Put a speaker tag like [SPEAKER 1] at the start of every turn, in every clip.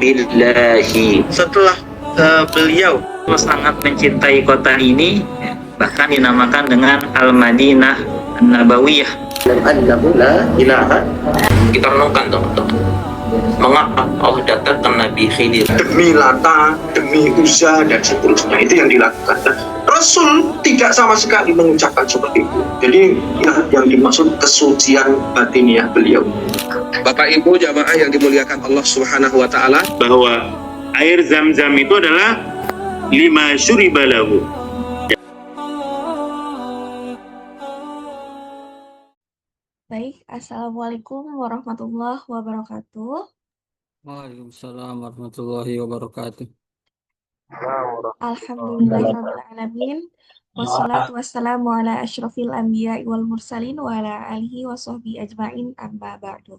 [SPEAKER 1] Billahi. Setelah beliau sangat mencintai kota ini, bahkan dinamakan dengan Al-Madinah An-Nabawiyah.
[SPEAKER 2] Kita renungkan teman-teman, mengapa Allah datangkan Nabi Khidir
[SPEAKER 3] demi Lata, demi Uzza dan seterusnya, itu yang dilakukan. Dan Rasul tidak sama sekali mengucapkan seperti itu. Jadi yang dimaksud kesucian batiniah beliau.
[SPEAKER 4] Bapak Ibu jamaah yang dimuliakan Allah Subhanahu wa taala,
[SPEAKER 1] Bahwa air Zam-Zam itu adalah lima syuriba lahu.
[SPEAKER 5] Baik, Assalamualaikum warahmatullahi wabarakatuh.
[SPEAKER 6] Waalaikumsalam warahmatullahi wabarakatuh.
[SPEAKER 5] Alhamdulillahirrahmanirrahim. Wassalatu wassalamu ala asyrafil anbiya wal mursalin wa ala alihi wa sahbihi ajma'in amma ba'du.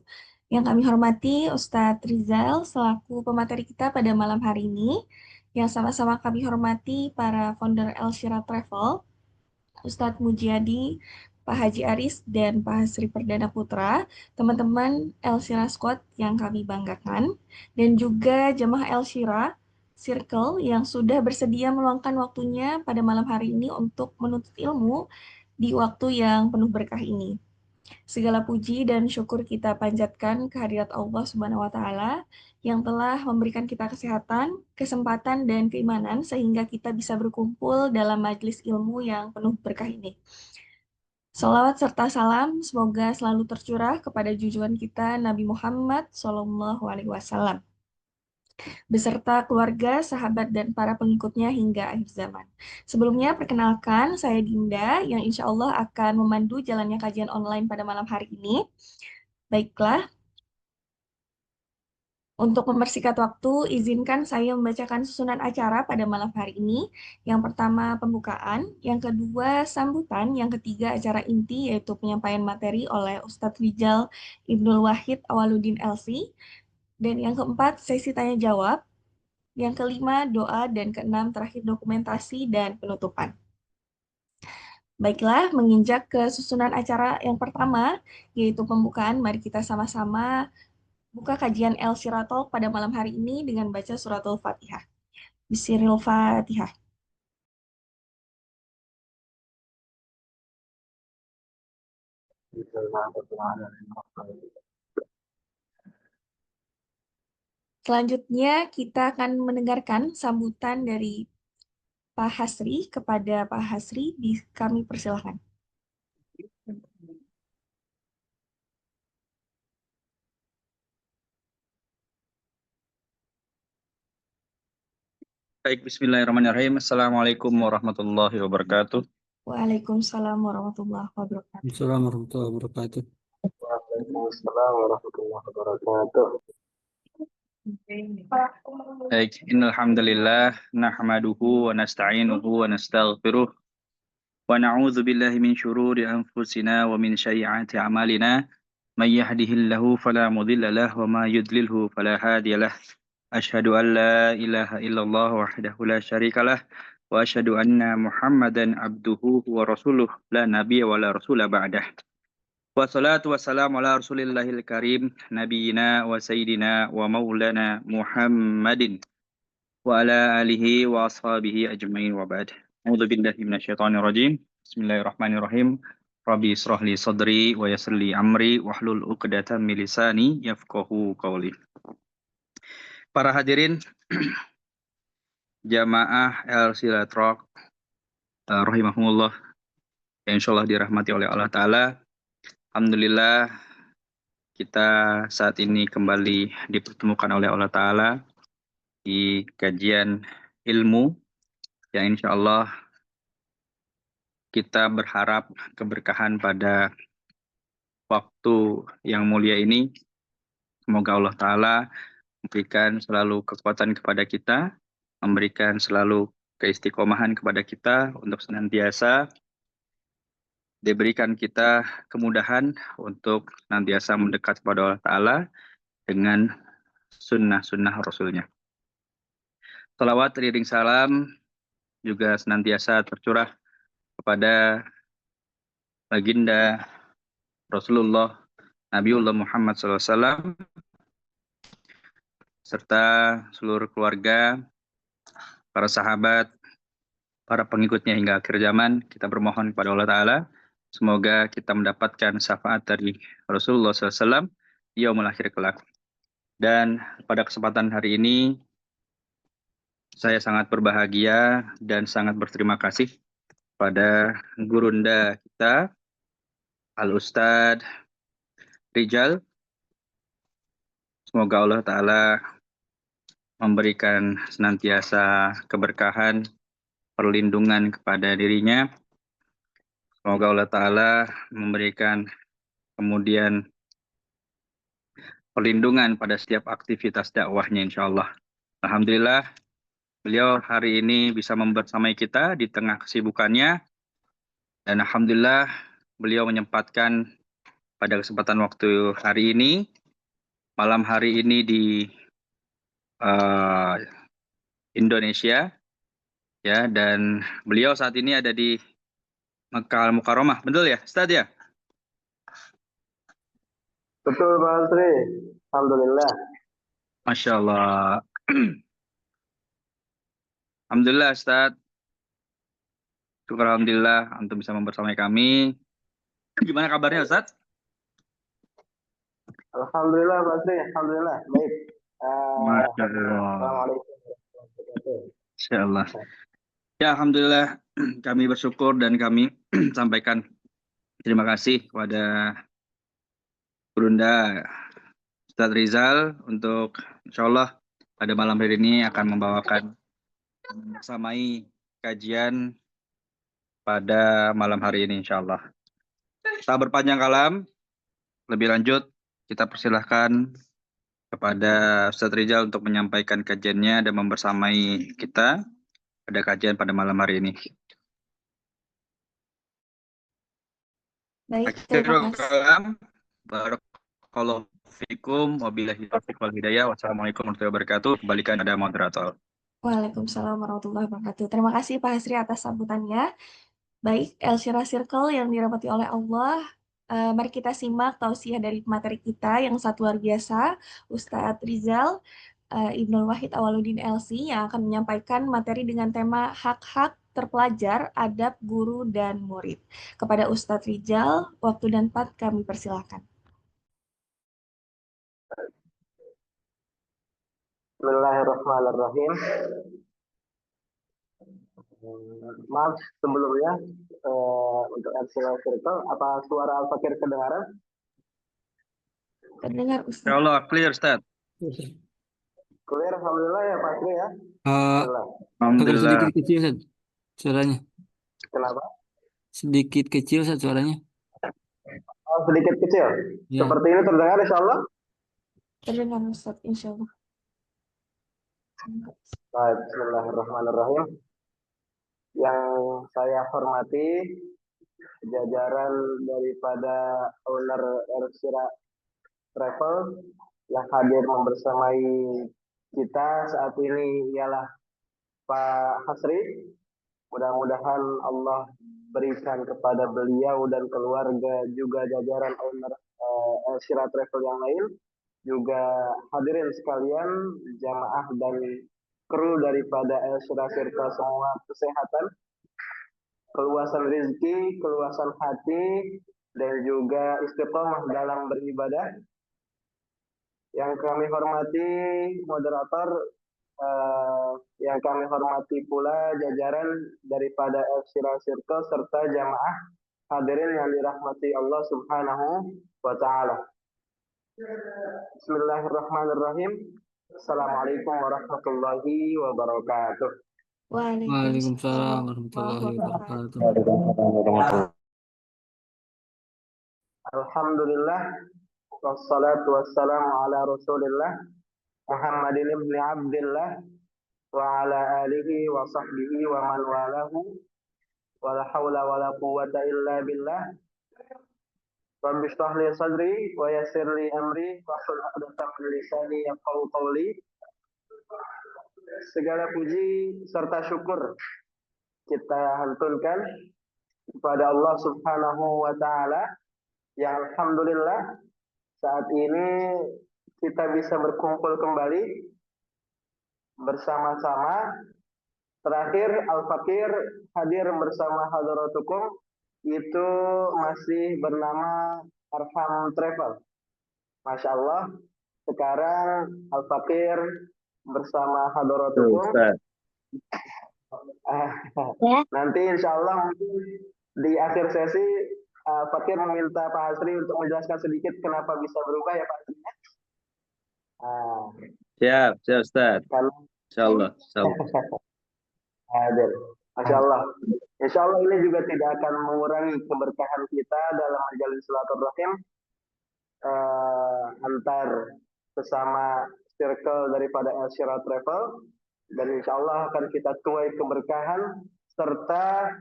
[SPEAKER 5] Yang kami hormati Ustadz Rizal selaku pemateri kita pada malam hari ini. Yang sama-sama kami hormati para founder Elsyira Travel, Ustadz Mujiadi, Pak Haji Aris, dan Pak Hasri Perdana Putra, teman-teman Elsyira Squad yang kami banggakan, dan juga jemaah Elsyira Circle yang sudah bersedia meluangkan waktunya pada malam hari ini untuk menuntut ilmu di waktu yang penuh berkah ini. Segala puji dan syukur kita panjatkan kehadirat Allah Subhanahu wa taala yang telah memberikan kita kesehatan, kesempatan dan keimanan sehingga kita bisa berkumpul dalam majelis ilmu yang penuh berkah ini. Salawat serta salam semoga selalu tercurah kepada junjungan kita Nabi Muhammad SAW beserta keluarga, sahabat, dan para pengikutnya hingga akhir zaman. Sebelumnya, perkenalkan, saya Dinda, yang insya Allah akan memandu jalannya kajian online pada malam hari ini. Baiklah, untuk mempersingkat waktu, izinkan saya membacakan susunan acara pada malam hari ini. Yang pertama, pembukaan. Yang kedua, sambutan. Yang ketiga, acara inti, yaitu penyampaian materi oleh Ustadz Rijal Ibnul Wahid Awaludin LC. Dan yang keempat, sesi tanya-jawab. Yang kelima, doa. Dan keenam, terakhir dokumentasi dan penutupan. Baiklah, menginjak ke susunan acara yang pertama, yaitu pembukaan. Mari kita sama-sama buka kajian Elsyira Talk pada malam hari ini dengan baca suratul Fatihah. Bismillahirrahmanirrahim. Selanjutnya kita akan mendengarkan sambutan dari Pak Hasri kepada Pak Hasri. Kami persilahkan.
[SPEAKER 1] Baik, bismillahirrahmanirrahim. Assalamualaikum warahmatullahi wabarakatuh.
[SPEAKER 5] Waalaikumsalam warahmatullahi wabarakatuh.
[SPEAKER 6] Assalamualaikum warahmatullahi wabarakatuh.
[SPEAKER 3] Waalaikumsalam warahmatullahi wabarakatuh.
[SPEAKER 1] Baik, innalhamdulillah nahmaduhu wa nasta'inuhu wa nastaghfiruh wa na'udzu billahi min syururi anfusina wa min sayyiati a'malina may yahdihillahu fala mudilla lahu wa may yudlilhu fala hadiyalah. Asyhadu an la ilaha illallah wahdahu la syarikalah wa asyhadu anna Muhammadan abduhu wa rasuluh la nabiyya wa la rasula ba'dah. Wassalatu wassalamu ala rasulillahil karim nabiyina wa sayyidina wa maulana Muhammadin wa ala alihi wa ashabihi ajma'in wa ba'd. A'udzu billahi minasyaitonir rajim. Bismillahirrahmanirrahim. Rabbi israh li sadri wa yassir li amri wahlul 'uqdatam min lisani yafqahu qawli. Para hadirin jamaah Elsyira Talk rahimahumullah yang insyaallah dirahmati oleh Allah Ta'ala. Alhamdulillah kita saat ini kembali dipertemukan oleh Allah Ta'ala di kajian ilmu yang insya Allah kita berharap keberkahan pada waktu yang mulia ini. Semoga Allah Ta'ala memberikan selalu kekuatan kepada kita, memberikan selalu keistiqomahan kepada kita untuk senantiasa diberikan kita kemudahan untuk senantiasa mendekat kepada Allah Ta'ala dengan sunnah-sunnah Rasulnya. Salawat iring salam juga senantiasa tercurah kepada baginda Rasulullah Nabiullah Muhammad SAW serta seluruh keluarga, para sahabat, para pengikutnya hingga akhir zaman. Kita bermohon kepada Allah Ta'ala semoga kita mendapatkan syafaat dari Rasulullah SAW di yaumul akhir kelak. Dan pada kesempatan hari ini saya sangat berbahagia dan sangat berterima kasih pada gurunda kita Al-Ustadz Rijal. Semoga Allah Ta'ala memberikan senantiasa keberkahan, perlindungan kepada dirinya. Semoga Allah Ta'ala memberikan kemudian perlindungan pada setiap aktivitas dakwahnya insya Allah. Alhamdulillah, beliau hari ini bisa membersamai kita di tengah kesibukannya. Dan Alhamdulillah, beliau menyempatkan pada kesempatan waktu hari ini, malam hari ini di Indonesia, ya, dan beliau saat ini ada di Mekah Al-Mukarramah, betul ya, Ustaz ya?
[SPEAKER 7] Betul Pak Asri, Alhamdulillah.
[SPEAKER 1] Masya Allah. Alhamdulillah Ustaz. Syukur Alhamdulillah untuk bisa membersamai kami. Gimana kabarnya Ustaz?
[SPEAKER 7] Alhamdulillah Pak Asri, Alhamdulillah. Baik.
[SPEAKER 1] Masya Allah.
[SPEAKER 7] Assalamualaikum warahmatullahi wabarakatuh.
[SPEAKER 1] Masya Allah. Ya Alhamdulillah kami bersyukur dan kami sampaikan terima kasih kepada Bunda Ustadz Rizal untuk insya Allah pada malam hari ini akan membawakan bersamai kajian pada malam hari ini insya Allah. Tak berpanjang kalam, lebih lanjut kita persilahkan kepada Ustadz Rizal untuk menyampaikan kajiannya dan membersamai kita pada kajian pada malam hari ini.
[SPEAKER 5] Baik, terima kasih.
[SPEAKER 1] Kalam, barakallahu fikum, wabillahi taufiq wal hidayah. Wassalamualaikum warahmatullahi wabarakatuh. Kembalikan ada moderator.
[SPEAKER 5] Waalaikumsalam warahmatullahi wabarakatuh. Terima kasih Pak Hasri atas sambutannya. Baik, Elshira Circle yang dirahmati oleh Allah, mari kita simak tausiah dari materi kita yang sangat luar biasa, Ustadz Rizal Ibnul Wahid Awaludin LC yang akan menyampaikan materi dengan tema hak-hak terpelajar, adab guru dan murid. Kepada Ustadz Rizal, waktu dan tempat kami persilakan.
[SPEAKER 7] Bismillahirrahmanirrahim. Maaf sebelumnya untuk RCL Circle, apa suara Al-Fakir kedengaran?
[SPEAKER 5] Terdengar
[SPEAKER 1] Ya
[SPEAKER 5] Ustadz.
[SPEAKER 1] Allah, clear Ustaz.
[SPEAKER 7] Clear, Alhamdulillah ya Pak Asri ya.
[SPEAKER 6] Agak
[SPEAKER 1] Alhamdulillah.
[SPEAKER 6] sedikit kecil Ustaz, suaranya.
[SPEAKER 7] Kenapa?
[SPEAKER 6] Sedikit kecil Ustaz, suaranya.
[SPEAKER 7] Oh, sedikit kecil.
[SPEAKER 6] Ya.
[SPEAKER 7] Seperti ini terdengar insya Allah.
[SPEAKER 5] Terdengar Ustadz, insya Allah.
[SPEAKER 7] Baik, Bismillahirrahmanirrahim. Yang saya hormati jajaran daripada owner Elshira Travel yang hadir membersamai kita saat ini ialah Pak Hasri. Mudah-mudahan Allah berikan kepada beliau dan keluarga juga jajaran owner Elshira Travel yang lain, juga hadirin sekalian, jamaah dan kru daripada Elshira Circle semua kesehatan, keluasan rezeki, keluasan hati, dan juga istiqomah dalam beribadah. Yang kami hormati moderator, yang kami hormati pula jajaran daripada Elshira Circle serta jamaah hadirin yang dirahmati Allah Subhanahu wa Ta'ala. Bismillahirrahmanirrahim. Assalamualaikum warahmatullahi wabarakatuh.
[SPEAKER 6] Waalaikumsalam warahmatullahi wabarakatuh.
[SPEAKER 7] Alhamdulillah, wassalatu wassalamu ala rasulillah Muhammadin ibni Abdillah wa ala alihi wa sahbihi wa man walahu wala haula wala quwwata illa billah. Rabbi shrah li sadri wa yassir li amri wahlul 'uqdatam min lisani yafqahu qawli. Segala puji serta syukur kita hanturkan kepada Allah Subhanahu wa taala yang alhamdulillah saat ini kita bisa berkumpul kembali bersama-sama. Terakhir Al-Fakir hadir bersama hadratukum itu masih bernama Arham Travel. Masya Allah, sekarang Al-Fakir bersama hadratukum. Nanti insya Allah mungkin di akhir sesi Fakir meminta Pak Hasri untuk menjelaskan sedikit kenapa bisa berubah ya Pak Hasri.
[SPEAKER 1] Siap Ustaz. Insya Allah.
[SPEAKER 7] Hadir. Masya Allah. Insya Allah ini juga tidak akan mengurangi keberkahan kita dalam menjalin silaturahim antar sesama circle daripada El Syirah Travel, dan insya Allah akan kita tuai keberkahan serta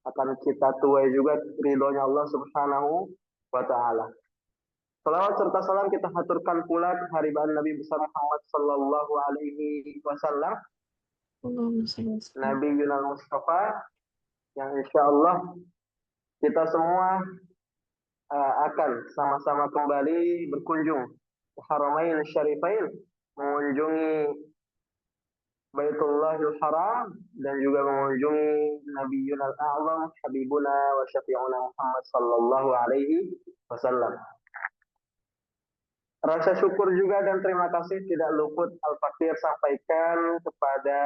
[SPEAKER 7] akan kita tuai juga ridhonya Allah Subhanahu wa taala. Salawat serta salam kita haturkan pula kehadiran Nabi besar Muhammad sallallahu alaihi wasallam, Nabi Yunal Mustafa, yang insya Allah kita semua akan sama-sama kembali berkunjung ke Haramain Syarifain, mengunjungi Baitullahil Haram dan juga mengunjungi Nabi Yunal A'lam Habibuna wa Syafi'una Muhammad sallallahu alaihi wasallam. Rasa syukur juga dan terima kasih tidak luput Al-Fakir sampaikan kepada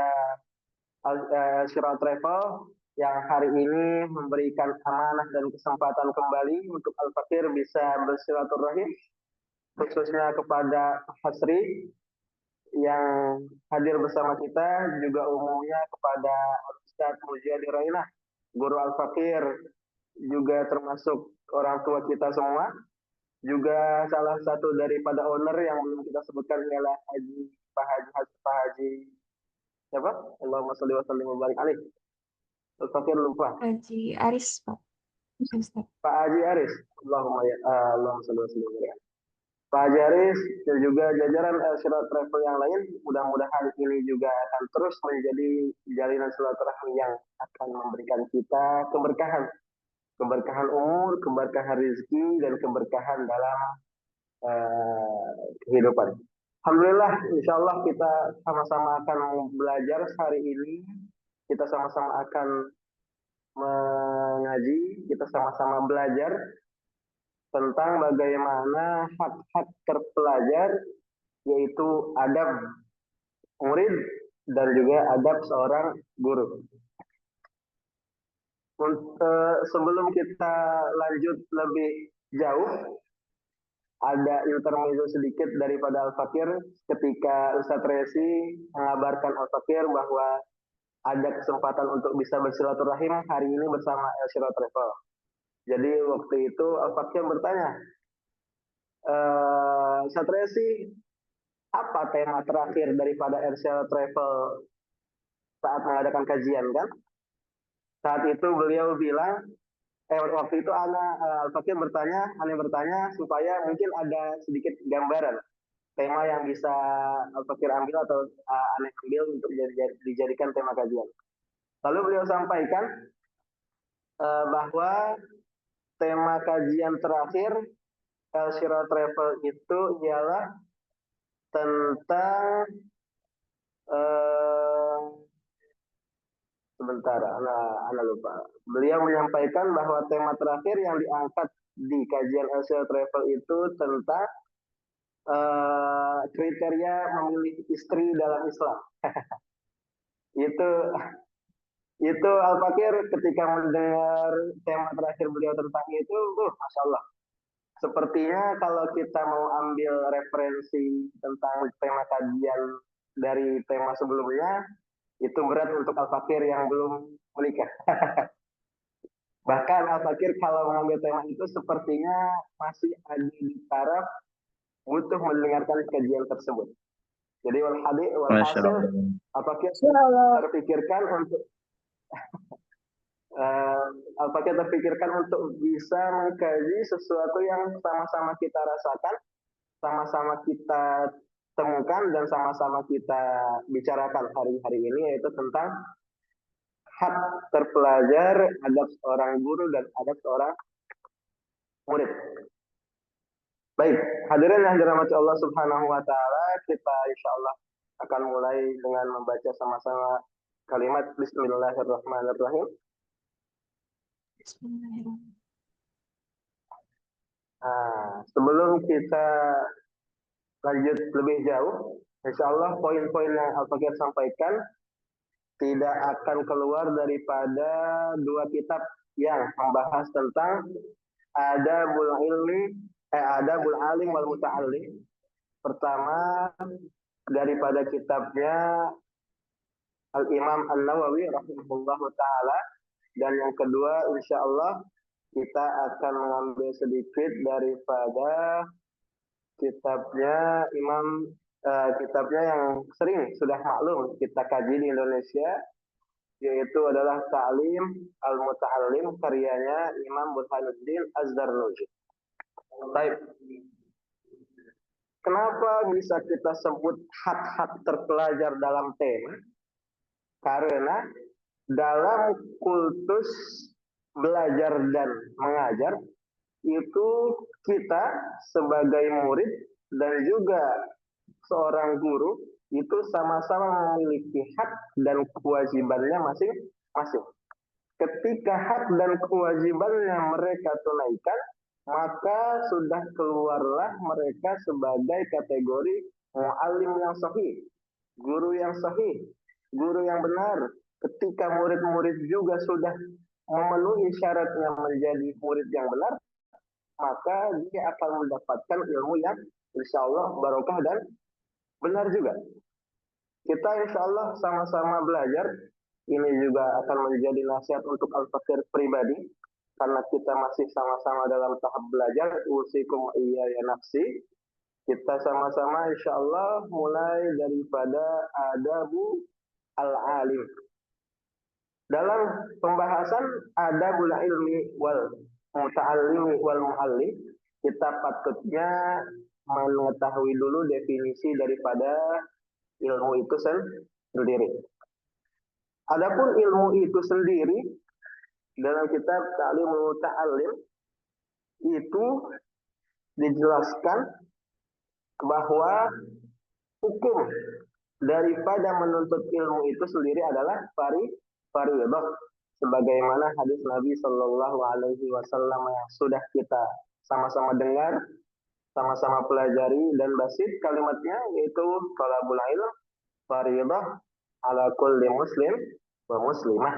[SPEAKER 7] Syirah Travel yang hari ini memberikan amanah dan kesempatan kembali untuk Al-Fakir bisa bersilaturahim, khususnya kepada Hasri yang hadir bersama kita, juga umumnya kepada Ustaz Mujadi Rainah, guru Al-Fakir, juga termasuk orang tua kita semua. Juga salah satu daripada owner yang belum kita sebutkan ialah Pak Haji siapa? Allahumma sholli wa sallim wa barik alaih. Al-Fakir lupa.
[SPEAKER 5] Haji Aris, Pak.
[SPEAKER 7] Pak Haji Aris. Allahumma sholli wa sallim wa barik alaih. Pak Haji Aris dan juga jajaran El Syirah Travel yang lain, mudah-mudahan ini juga akan terus menjadi jalinan silaturahmi yang akan memberikan kita keberkahan umur, keberkahan rezeki, dan keberkahan dalam kehidupan. Alhamdulillah, insya Allah kita sama-sama akan belajar hari ini. Kita sama-sama akan mengaji, kita sama-sama belajar tentang bagaimana hak-hak terpelajar, yaitu adab murid dan juga adab seorang guru. Sebelum kita lanjut lebih jauh, ada intermezzo sedikit daripada Al-Fakir ketika Ustadz Resi mengabarkan Al-Fakir bahwa ada kesempatan untuk bisa bersilaturahim hari ini bersama El Syirah Travel. Jadi waktu itu Al-Fakir bertanya, Ustadz Resi, apa tema terakhir daripada El Syirah Travel saat mengadakan kajian kan? Saat itu beliau bilang, waktu itu Al-Fakir bertanya supaya mungkin ada sedikit gambaran tema yang bisa Al-Fakir ambil atau Ane ambil untuk dijadikan tema kajian. Lalu beliau sampaikan bahwa tema kajian terakhir El Syirah Travel itu ialah tentang sebentar, Ana lupa. Beliau menyampaikan bahwa tema terakhir yang diangkat di kajian El Syirah Travel itu tentang kriteria memilih istri dalam Islam. Itu Al-Fakir ketika mendengar tema terakhir beliau tentang itu, Masya Allah. Sepertinya kalau kita mau ambil referensi tentang tema kajian dari tema sebelumnya, itu berat untuk Al-Fakir yang belum menikah. Bahkan Al-Fakir kalau mengambil tema itu sepertinya masih ada di taraf butuh mendengarkan kajian tersebut. Jadi walhasil Al-Fakir terpikirkan Al-Fakir terpikirkan untuk bisa mengkaji sesuatu yang sama-sama kita rasakan, sama-sama kita temukan, dan sama-sama kita bicarakan hari-hari ini, yaitu tentang hak terpelajar, adab seorang guru, dan adab seorang murid. Baik, hadirin yang dirahmati Allah Subhanahu wa taala, kita insyaallah akan mulai dengan membaca sama-sama kalimat Bismillahirrahmanirrahim.
[SPEAKER 5] Bismillahirrahmanirrahim.
[SPEAKER 7] Sebelum kita lanjut lebih jauh, insyaallah poin-poin yang Al-Fakir sampaikan tidak akan keluar daripada dua kitab yang membahas tentang adabul alim wal muta'allim. Pertama daripada kitabnya Al-Imam An-Nawawi rahimahullahu taala, dan yang kedua insyaallah kita akan mengambil sedikit daripada kitabnya kitabnya yang sering sudah maklum kita kaji di Indonesia, yaitu adalah Ta'lim Al-Muta'allim karyanya Imam Burhanuddin Az-Zarnuji. Baik. Kenapa bisa kita sebut hak-hak terpelajar dalam tema? Karena dalam kultus belajar dan mengajar itu kita sebagai murid dan juga seorang guru itu sama-sama memiliki hak dan kewajibannya masing-masing. Ketika hak dan kewajibannya mereka tunaikan, maka sudah keluarlah mereka sebagai kategori mu'allim yang sahih, guru yang sahih, guru yang benar. Ketika murid-murid juga sudah memenuhi syaratnya menjadi murid yang benar, maka dia akan mendapatkan ilmu yang insya Allah barokah dan benar juga. Kita insya Allah sama-sama belajar. Ini juga akan menjadi nasihat untuk Al-Fakir pribadi, karena kita masih sama-sama dalam tahap belajar. Usikum iyaya nafsi. Kita sama-sama insya Allah mulai daripada adabu al-alim. Dalam pembahasan adabul ilmi wal muta'allimi wal mu'allim, kita patutnya mengetahui dulu definisi daripada ilmu itu sendiri. Adapun ilmu itu sendiri dalam kitab Ta'limul Muta'allim itu dijelaskan bahwa hukum daripada menuntut ilmu itu sendiri adalah fardhu, sebagaimana hadis Nabi Shallallahu Alaihi Wasallam yang sudah kita sama-sama dengar, sama-sama pelajari dan basit kalimatnya, yaitu talabul ilm fardhu ala kulli muslim wa muslimah.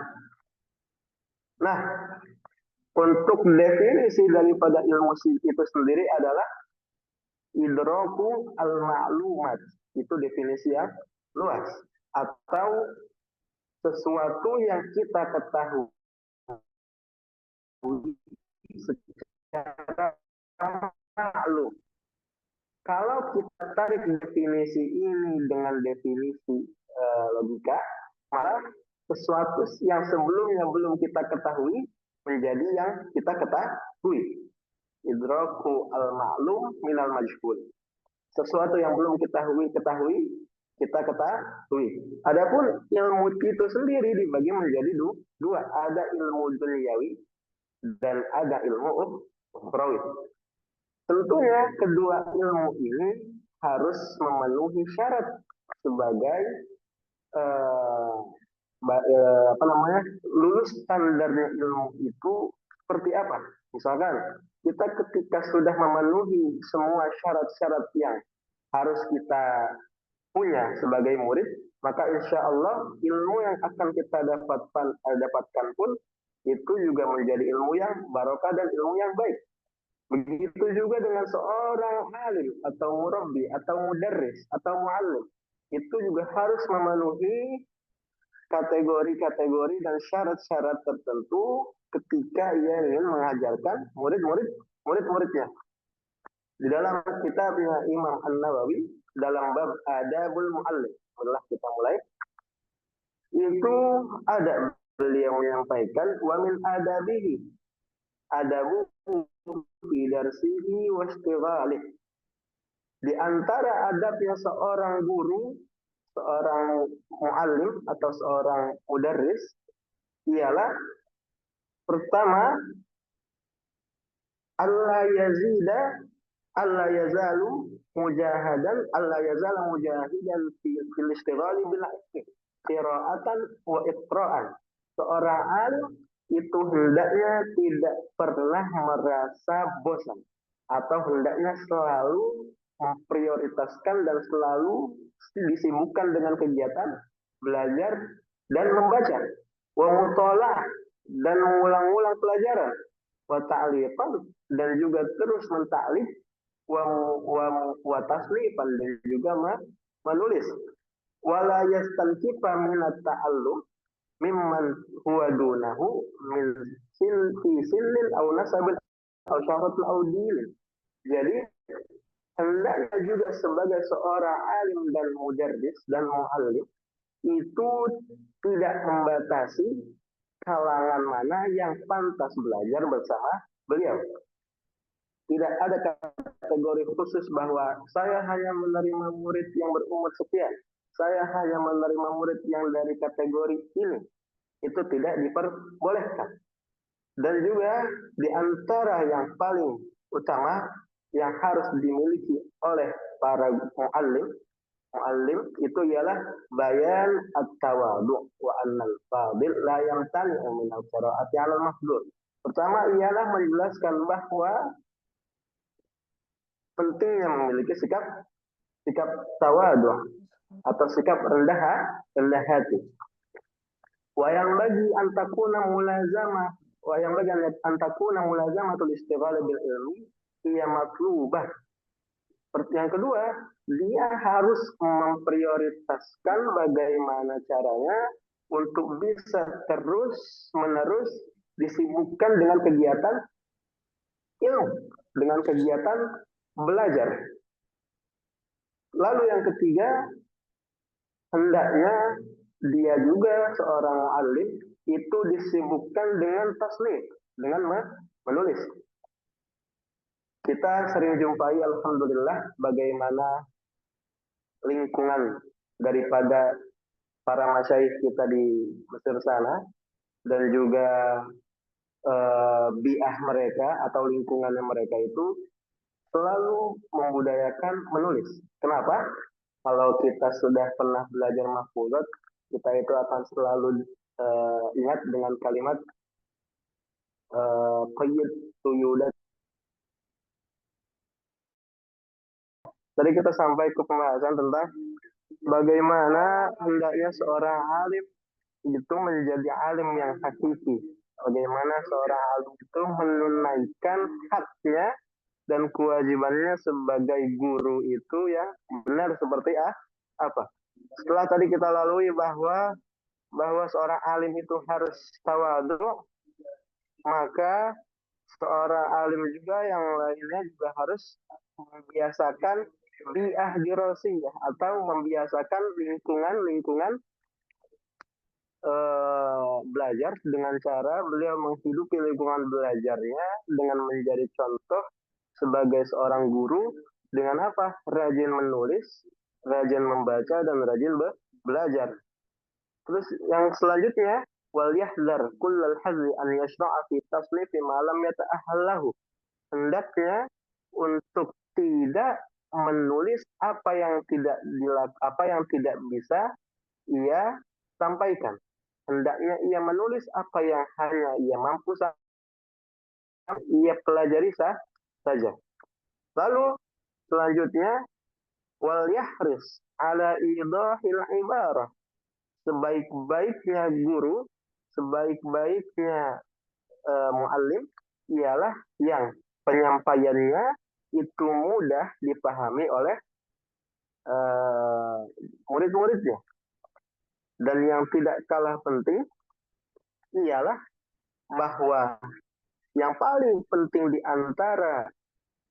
[SPEAKER 7] Nah, untuk definisi daripada ilmu itu sendiri adalah idraku al-ma'lumat. Itu definisi yang luas, atau sesuatu yang kita ketahui secara maklum. Kalau kita tarik definisi ini dengan definisi logika, maka sesuatu yang sebelumnya belum kita ketahui menjadi yang kita ketahui. Idraku al-ma'lum minal majhul. Sesuatu yang belum kita ketahui, kita ketahui. Adapun ilmu itu sendiri dibagi menjadi dua. Ada ilmu duniawi dan ada ilmu ukhrawi. Tentunya kedua ilmu ini harus memenuhi syarat sebagai lulus standarnya ilmu itu seperti apa. Misalkan kita ketika sudah memenuhi semua syarat-syarat yang harus kita punya sebagai murid, maka insya Allah ilmu yang akan kita dapatkan pun itu juga menjadi ilmu yang barokah dan ilmu yang baik. Begitu juga dengan seorang alim atau murabbi atau mudarris atau muallim, itu juga harus memenuhi kategori-kategori dan syarat-syarat tertentu ketika ia ingin mengajarkan murid-muridnya. Di dalam kitabnya Imam An-Nawawi dalam bab Adabul Mu'allim, setelah kita mulai, itu ada beliau menyampaikan wa min adabihi adabu fi darsihi wa ishtighalih. Di antara adabnya seorang guru, seorang muallim atau seorang mudarris ialah pertama Allah yazalu mujahidan fil istighali bil ilmi qira'atan wa iqra'an. Seorang alim itu hendaknya tidak pernah merasa bosan atau hendaknya selalu memprioritaskan dan selalu disibukkan dengan kegiatan belajar dan membaca, wa muthalah dan mengulang-ulang pelajaran, wa ta'liqan dan juga terus mentaklif, wa taslifan dan juga menulis, wala yastankifa min at-ta'allum mimman huwa dunahu min sinnin aw nasabin aw syahratin aw dinin. Jadi hendaknya juga sebagai seorang alim dan mudarris dan muallim itu tidak membatasi kalangan mana yang pantas belajar bersama beliau. Tidak ada kategori khusus bahwa saya hanya menerima murid yang berumur sekian, saya hanya menerima murid yang dari kategori ini. Itu tidak diperbolehkan. Dan juga di antara yang paling utama yang harus dimiliki oleh para muallim itu ialah bayan at-tawadhu wa annal fadil la yamtani'u min al-qira'ati 'ala al-mafdhul. Pertama ialah menjelaskan bahwa pentingnya memiliki sikap tawadhu atau sikap rendah hati. Wa yang bagi antakuna mulazamatul istighal bil ilmi ia matlubah. Yang kedua, dia harus memprioritaskan bagaimana caranya untuk bisa terus-menerus disibukkan dengan kegiatan ilmu, dengan kegiatan belajar. Lalu yang ketiga, hendaknya dia juga seorang alim itu disibukkan dengan tasnif, dengan menulis. Kita sering jumpai alhamdulillah bagaimana lingkungan daripada para masyayikh kita di Mesir sana dan juga bi'ah mereka atau lingkungannya mereka itu selalu membudayakan menulis. Kenapa? Kalau kita sudah pernah belajar mahfuzat, kita itu akan selalu ingat dengan kalimat qayyid tuyudat. Tadi kita sampai ke pembahasan tentang bagaimana hendaknya seorang alim itu menjadi alim yang hakiki. Bagaimana seorang alim itu menunaikan haknya dan kewajibannya sebagai guru itu yang benar seperti apa. Setelah tadi kita lalui bahwa seorang alim itu harus tawadhu, maka seorang alim juga yang lainnya juga harus membiasakan bi'ah dirasiyah atau membiasakan lingkungan belajar dengan cara beliau menghidupi lingkungan belajarnya dengan menjadi contoh sebagai seorang guru dengan apa? Rajin menulis, rajin membaca dan rajin belajar. Terus yang selanjutnya wal yahdhar kullal hazri an yashra'a fi tasnifi ma lam yata'ahhal lahu. Hendaknya untuk tidak menulis apa yang tidak bisa ia sampaikan. Hendaknya ia menulis apa yang hanya ia mampu ia pelajari saja. Lalu selanjutnya wal yahris ala idahil ibarah. Sebaik-baiknya guru, sebaik-baiknya muallim ialah yang penyampaiannya itu mudah dipahami oleh murid-muridnya. Dan yang tidak kalah penting ialah bahwa yang paling penting di antara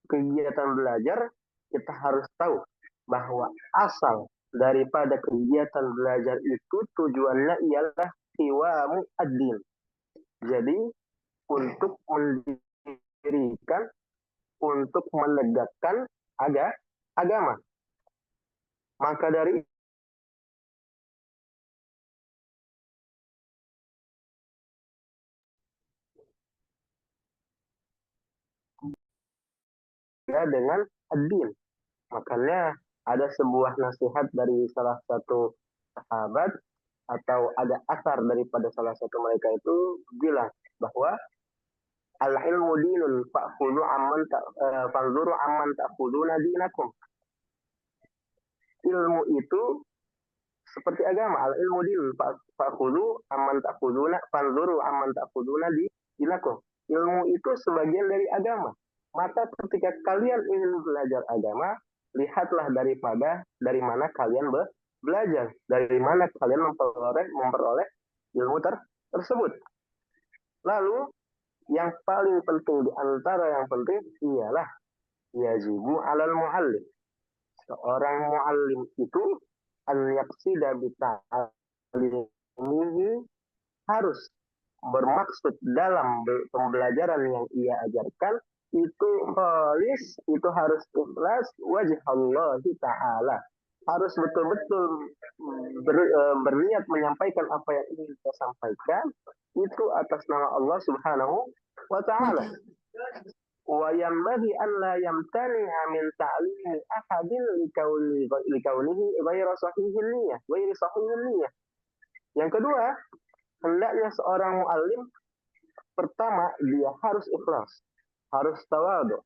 [SPEAKER 7] kegiatan belajar, kita harus tahu bahwa asal daripada kegiatan belajar itu tujuannya ialah qiwamu ad-din. Jadi untuk mendirikan, untuk menegakkan agama. Maka dari ya dengan ad-din. Makanya ada sebuah nasihat dari salah satu sahabat atau ada asar daripada salah satu mereka itu bilang bahwa al ilmu dinun fanzuru amman ta'khuduna dinakum. Ilmu itu seperti agama. Al ilmu dinun fanzuru amman ta'khuduna dinakum. Ilmu itu sebagian dari agama. Maka ketika kalian ingin belajar agama, lihatlah dari mana kalian belajar, dari mana kalian memperoleh ilmu tersebut. Lalu yang paling penting di antara yang penting ialah yajibu alal muallim. Seorang muallim itu an yaqsida bi ta'limihi, harus bermaksud dalam pembelajaran yang ia ajarkan itu khalis, itu harus ikhlas wajh Allah Ta'ala. Harus betul-betul berniat menyampaikan apa yang ingin kita sampaikan itu atas nama Allah Subhanahu wa Ta'ala. Wa yanbaghi an la yamtani'a min ta'limi ahadin likaunihi ghairu sahihin niyyah. Yang kedua, hendaknya seorang muallim pertama dia harus ikhlas, harus tawadhu,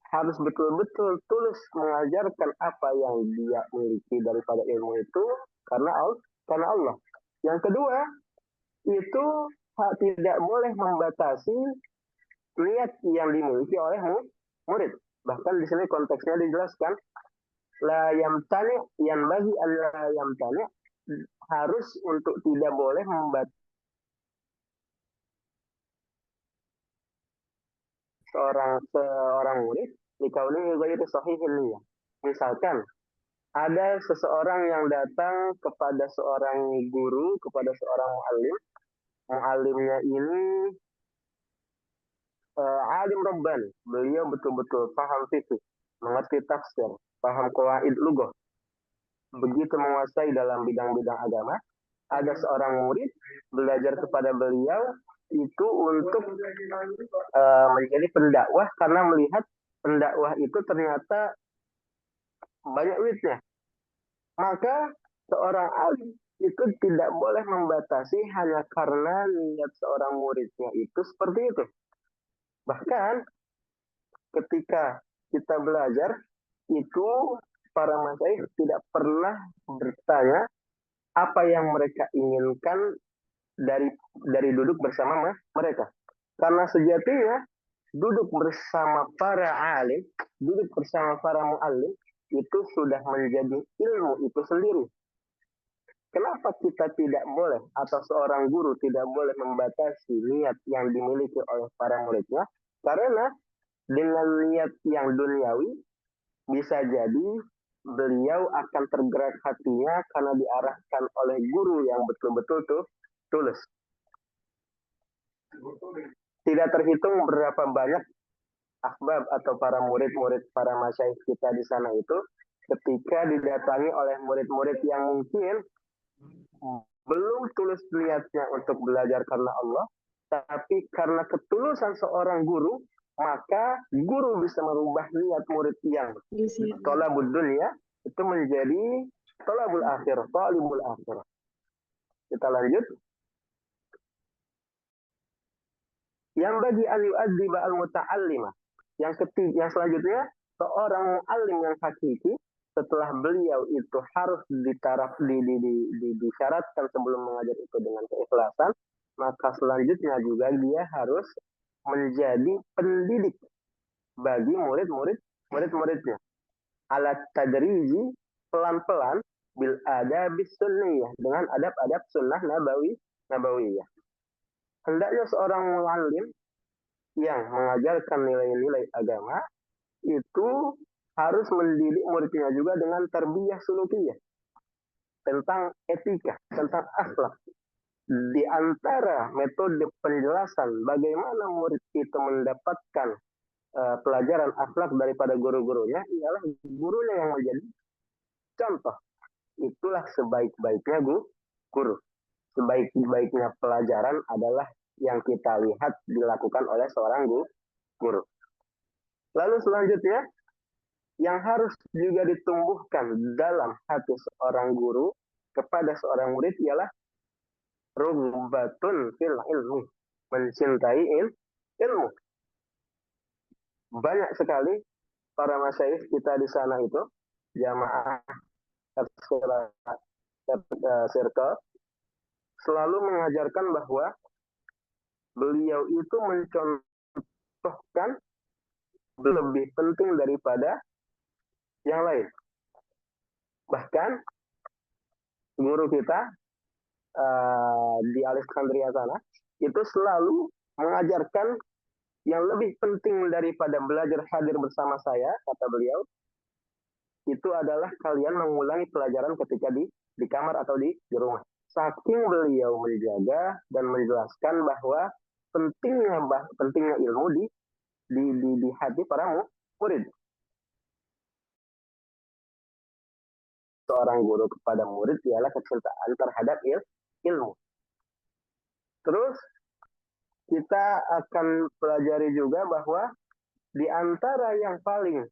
[SPEAKER 7] harus betul-betul tulus mengajarkan apa yang dia miliki daripada ilmu itu karena Allah. Yang kedua, itu tidak boleh membatasi niat yang dimiliki oleh murid. Bahkan di sini konteksnya dijelaskan la yamtani yanbaghi alla yamtani, harus untuk tidak boleh membatasi seorang murid dikauni ghairu sahihin niyyah. Misalkan ada seseorang yang datang kepada seorang guru, kepada seorang muallim. Muallimnya ini alim rabbani. Beliau betul-betul paham fikih, mengerti tafsir, paham qawaid lughah. Begitu menguasai dalam bidang-bidang agama. Ada seorang murid belajar kepada beliau itu untuk menjadi pendakwah karena melihat pendakwah itu ternyata banyak duitnya. Maka seorang alim itu tidak boleh membatasi hanya karena niat seorang muridnya itu seperti itu. Bahkan ketika kita belajar itu para masyayikh tidak pernah bertanya apa yang mereka inginkan dari duduk bersama mereka. Karena sejatinya duduk bersama para alim, duduk bersama para muallim itu sudah menjadi ilmu itu sendiri. Kenapa kita tidak boleh atau seorang guru tidak boleh membatasi niat yang dimiliki oleh para muridnya? Karena dengan niat yang duniawi bisa jadi beliau akan tergerak hatinya karena diarahkan oleh guru yang betul-betul tulus. Tidak terhitung berapa banyak ahbab atau para murid-murid para masyayikh kita di sana itu ketika didatangi oleh murid-murid yang mungkin belum tulus niatnya untuk belajar karena Allah, tapi karena ketulusan seorang guru, maka guru bisa merubah niat murid yang thalabud dunya itu menjadi thalabul akhirah, talibul akhirah. Kita lanjut. Yang bagi an yu'adziba al-muta'allimah. Yang selanjutnya, seorang muallim yang hakiki setelah beliau itu harus disyaratkan sebelum mengajar itu dengan keikhlasan, maka selanjutnya juga dia harus menjadi pendidik bagi murid-muridnya. Alat tadriji, pelan-pelan, bil adabis sunniyah, dengan adab-adab sunnah nabawiyah. Hendaknya seorang muallim yang mengajarkan nilai-nilai agama itu harus mendidik muridnya juga dengan tarbiyah sulukiyah, tentang etika, tentang akhlak. di antara metode penjelasan bagaimana murid itu mendapatkan pelajaran akhlak daripada guru-gurunya ialah gurunya yang menjadi contoh. Itulah sebaik-baiknya guru. Sebaik-baiknya pelajaran adalah yang kita lihat dilakukan oleh seorang guru. Lalu selanjutnya, yang harus juga ditumbuhkan dalam hati seorang guru kepada seorang murid ialah rugbatun fil ilmi, mencintai ilmu. Banyak sekali para masyayikh kita di sana itu, jamaah circle, selalu mengajarkan bahwa beliau itu mencontohkan lebih penting daripada yang lain. Bahkan guru kita di Alexandria sana itu selalu mengajarkan yang lebih penting daripada belajar hadir bersama saya, kata beliau, itu adalah kalian mengulangi pelajaran ketika di kamar atau di rumah. Saking beliau menjaga dan menjelaskan bahwa pentingnya ilmu di hati para murid. Seorang guru kepada murid ialah kecintaan terhadap ilmu. Terus kita akan pelajari juga bahwa di antara yang paling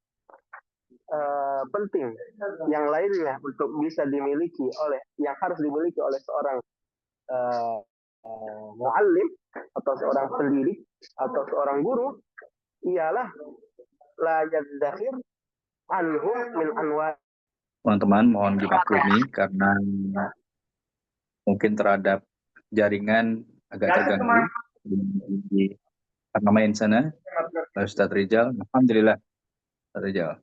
[SPEAKER 7] penting yang lainnya untuk bisa dimiliki yang harus dimiliki oleh seorang muallim atau seorang pendidik atau seorang guru ialah la yadzakhir anhum min anwa.
[SPEAKER 1] Teman-teman mohon dimaklumi karena mungkin terhadap jaringan agak terganggu di main sana. Ustadz Rizal, alhamdulillah Ustadz Rizal.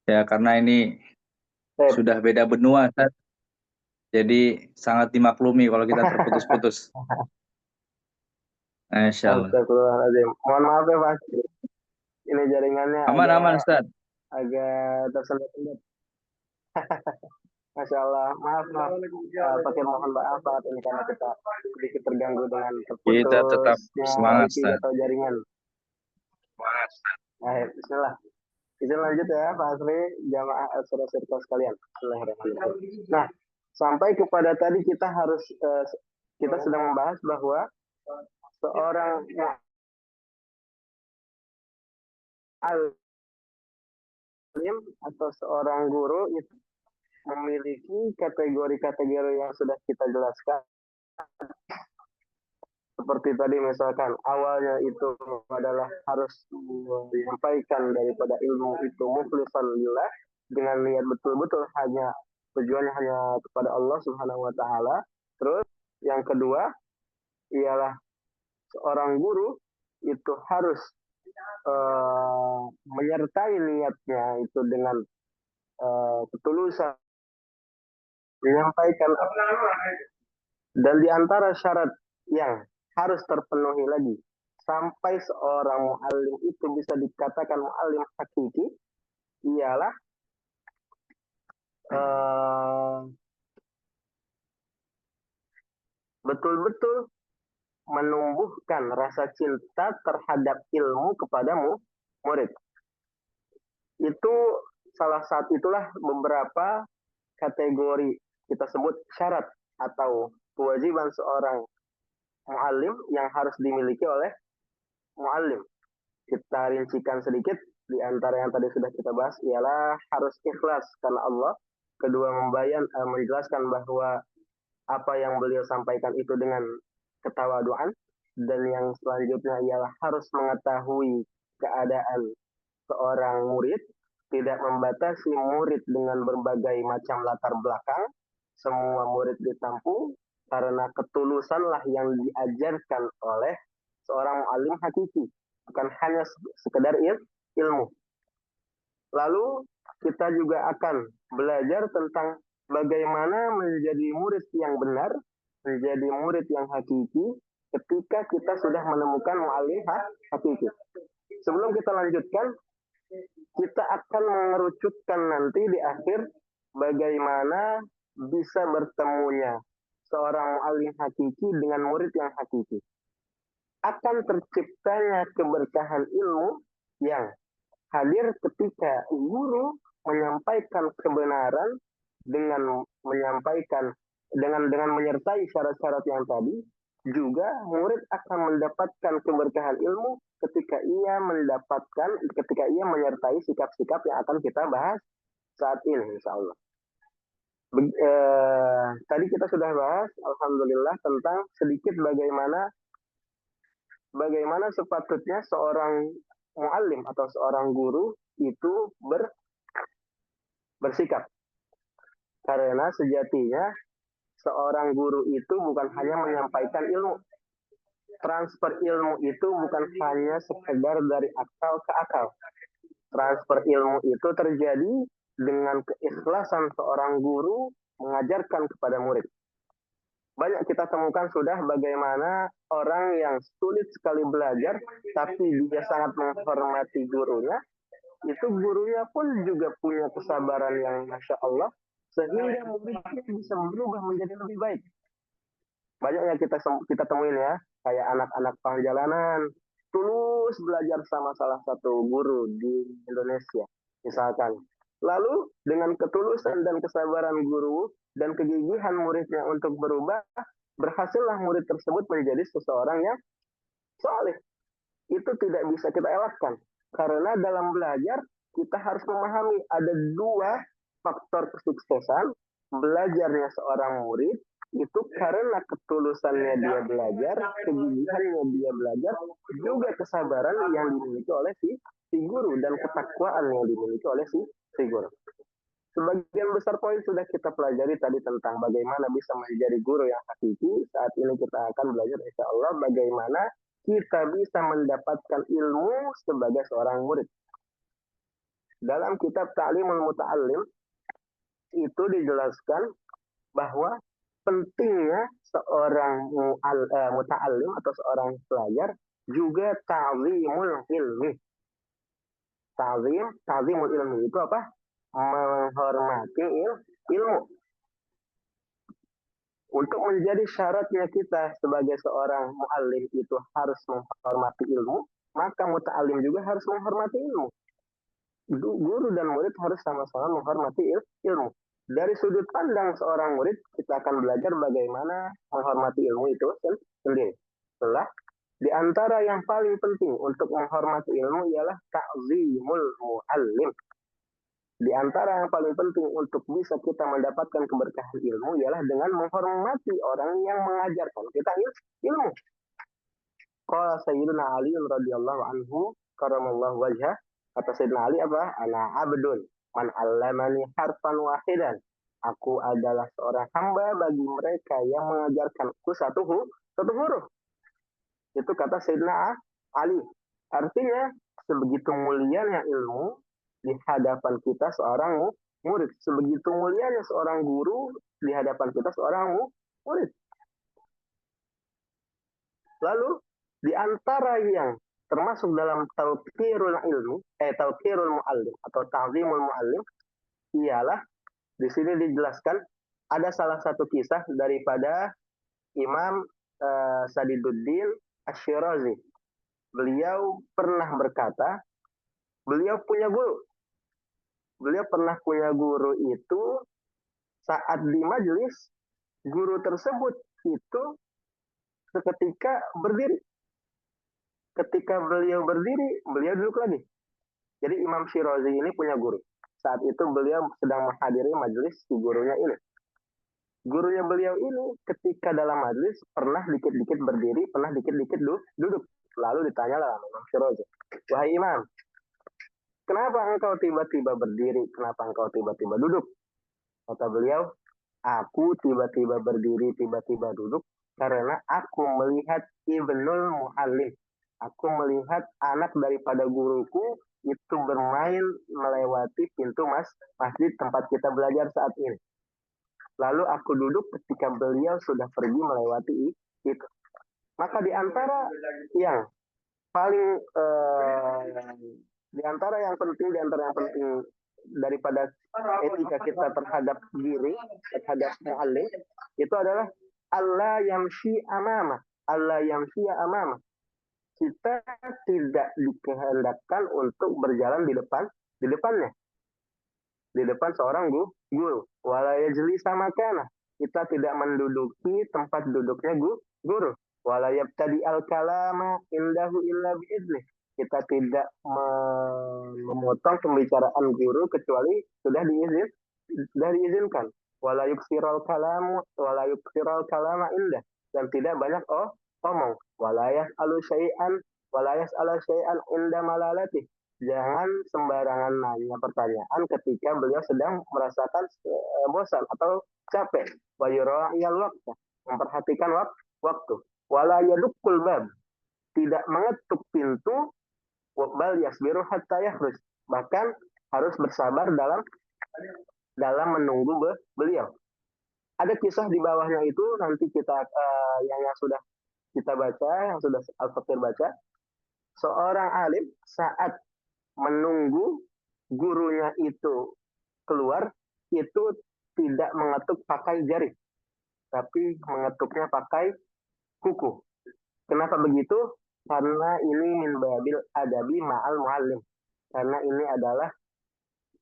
[SPEAKER 1] Ya karena ini sudah beda benua, Ustadz. Jadi sangat dimaklumi kalau kita terputus-putus. Masya Allah.
[SPEAKER 7] Mohon maaf ya Pak. Ini jaringannya
[SPEAKER 1] aman Ustadz.
[SPEAKER 7] Agak tersendat-sendat. Masya Allah, maaf. Pakai mohon maaf saat ini karena kita sedikit terganggu dengan terputus.
[SPEAKER 1] Kita tetap semangat, Ustaz.
[SPEAKER 7] Atau jaringan. Baik, bismillah. Izin lanjut ya Pak Asri, jamaah saudara-saudara sekalian. Bismillahirrahmanirrahim. Nah, sampai kepada tadi kita sedang membahas bahwa seorang alim atau seorang guru itu memiliki kategori-kategori yang sudah kita jelaskan. Seperti tadi misalkan awalnya itu adalah harus menyampaikan daripada ilmu itu mukhlishan lillah dengan niat betul-betul tujuannya hanya kepada Allah Subhanahu wa taala. Terus yang kedua ialah seorang guru itu harus menyertai niatnya itu dengan ketulusan menyampaikan, dan di antara syarat yang harus terpenuhi lagi sampai seorang muallim itu bisa dikatakan muallim hakiki ialah betul-betul menumbuhkan rasa cinta terhadap ilmu kepada murid. Itu salah satu, itulah beberapa kategori kita sebut syarat atau kewajiban seorang muallim yang harus dimiliki oleh muallim. Kita rincikan sedikit di antara yang tadi sudah kita bahas ialah harus ikhlas karena Allah. Kedua, menjelaskan bahwa apa yang beliau sampaikan itu dengan ketawaduan, dan yang selanjutnya ialah harus mengetahui keadaan seorang murid, tidak membatasi murid dengan berbagai macam latar belakang. Semua murid ditampung karena ketulusanlah yang diajarkan oleh seorang muallim hakiki, bukan hanya sekedar ilmu. Lalu kita juga akan belajar tentang bagaimana menjadi murid yang benar, menjadi murid yang hakiki ketika kita sudah menemukan muallim hakiki. Sebelum kita lanjutkan, kita akan mengerucutkan nanti di akhir bagaimana bisa bertemunya seorang muallim hakiki dengan murid yang hakiki. Akan terciptanya keberkahan ilmu yang hadir ketika guru menyampaikan kebenaran dengan menyertai syarat-syarat yang tadi, juga murid akan mendapatkan keberkahan ilmu ketika ia menyertai sikap-sikap yang akan kita bahas saat ini, insya Allah. Tadi kita sudah bahas, alhamdulillah, tentang sedikit bagaimana sepatutnya seorang muallim atau seorang guru itu bersikap. Karena sejatinya seorang guru itu bukan hanya menyampaikan ilmu. Transfer ilmu itu bukan hanya sekedar dari akal ke akal. Transfer ilmu itu terjadi dengan keikhlasan seorang guru mengajarkan kepada murid. Banyak kita temukan sudah bagaimana orang yang sulit sekali belajar, tapi dia sangat menghormati gurunya, itu gurunya pun juga punya kesabaran yang Masya Allah, sehingga muridnya bisa berubah menjadi lebih baik. Banyak yang kita temuin ya, kayak anak-anak perjalanan, tulus belajar sama salah satu guru di Indonesia, misalkan. Lalu dengan ketulusan dan kesabaran guru dan kegigihan muridnya untuk berubah, berhasillah murid tersebut menjadi seseorang yang saleh. Itu tidak bisa kita elakkan. Karena dalam belajar, kita harus memahami ada dua faktor kesuksesan belajarnya seorang murid, itu karena ketulusannya dia belajar, kegigihannya dia belajar, juga kesabaran yang dimiliki oleh si guru dan ketakwaan yang dimiliki oleh si guru. Sebagian besar poin sudah kita pelajari tadi tentang bagaimana bisa menjadi guru yang hakiki. Saat ini kita akan belajar insya Allah bagaimana kita bisa mendapatkan ilmu sebagai seorang murid. Dalam kitab Ta'limul Muta'allim itu dijelaskan bahwa pentingnya seorang muta'allim atau seorang pelajar juga ta'zimul ilmi. Ta'zimul ilmi itu apa? Menghormati ilmu. Untuk menjadi syaratnya kita sebagai seorang mu'allim itu harus menghormati ilmu, maka muta'allim juga harus menghormati ilmu. Guru dan murid harus sama-sama menghormati ilmu. Dari sudut pandang seorang murid, kita akan belajar bagaimana menghormati ilmu itu sendiri. Setelah, di antara yang paling penting untuk menghormati ilmu ialah ta'zimul mu'allim. Di antara yang paling penting untuk bisa kita mendapatkan keberkahan ilmu ialah dengan menghormati orang yang mengajarkan kita ilmu. Qala Sayyidina Ali radhiyallahu anhu karamallahu wajhah, kata Sayyidina Ali apa? Ana abdun man 'allamani harfan wahidan. Aku adalah seorang hamba bagi mereka yang mengajarkanku satu huruf. Itu kata Sayyidina Ali. Artinya sebegitu mulianya ilmu di hadapan kita seorang murid. Sebegitu mulianya seorang guru di hadapan kita seorang murid. Lalu di antara yang termasuk dalam tauqirul mu'allim atau ta'zimul mu'allim ialah di sini dijelaskan ada salah satu kisah daripada Imam Sadiduddin Asy-Syirazi. Beliau pernah berkata, beliau pernah punya guru itu saat di majelis, guru tersebut itu seketika berdiri. Ketika beliau berdiri, beliau duduk lagi. Jadi Imam Syirazi ini punya guru. Saat itu beliau sedang menghadiri majelis si gurunya ini. Gurunya beliau ini ketika dalam majelis pernah dikit-dikit berdiri, pernah dikit-dikit duduk. Lalu ditanyalah Imam Syirazi, "Wahai Imam, kenapa engkau tiba-tiba berdiri? Kenapa engkau tiba-tiba duduk?" Kata beliau, "Aku tiba-tiba berdiri, tiba-tiba duduk karena aku melihat Ibnul Mu'allim. Aku melihat anak daripada guruku itu bermain melewati pintu masjid tempat kita belajar saat ini. Lalu aku duduk ketika beliau sudah pergi melewati itu. Maka di antara yang paling di antara yang penting daripada etika kita terhadap diri, terhadap mu'allim, itu adalah Allah yamshi amama, Allah yamshi amama. Kita tidak dikehendakkan untuk berjalan di depannya, di depan seorang guru. Wala yajlisa makana. Kita tidak menduduki tempat duduknya guru. Wala yabtadi al-kalama indahu illa bi'idnih. Kita tidak memotong pembicaraan guru kecuali sudah diizinkan. Wala yuksiral kalama indah. Dan tidak banyak omong. Wala yas'alu syai'an inda malalati. Jangan sembarangan nanya pertanyaan ketika beliau sedang merasakan bosan atau capek. Wa yura'iyal waqta, memperhatikan waktu. Wala yadukul bab, tidak mengetuk pintu. Bal yasbiru hatta yakhruj, bahkan harus bersabar dalam menunggu beliau. Ada kisah di bawahnya itu, nanti kita yang sudah kita baca, yang sudah Al-Fakir baca. Seorang alim saat menunggu gurunya itu keluar, itu tidak mengetuk pakai jari, tapi mengetuknya pakai kuku. Kenapa begitu? Karena ini min babil adabi ma'al muallim. Karena ini adalah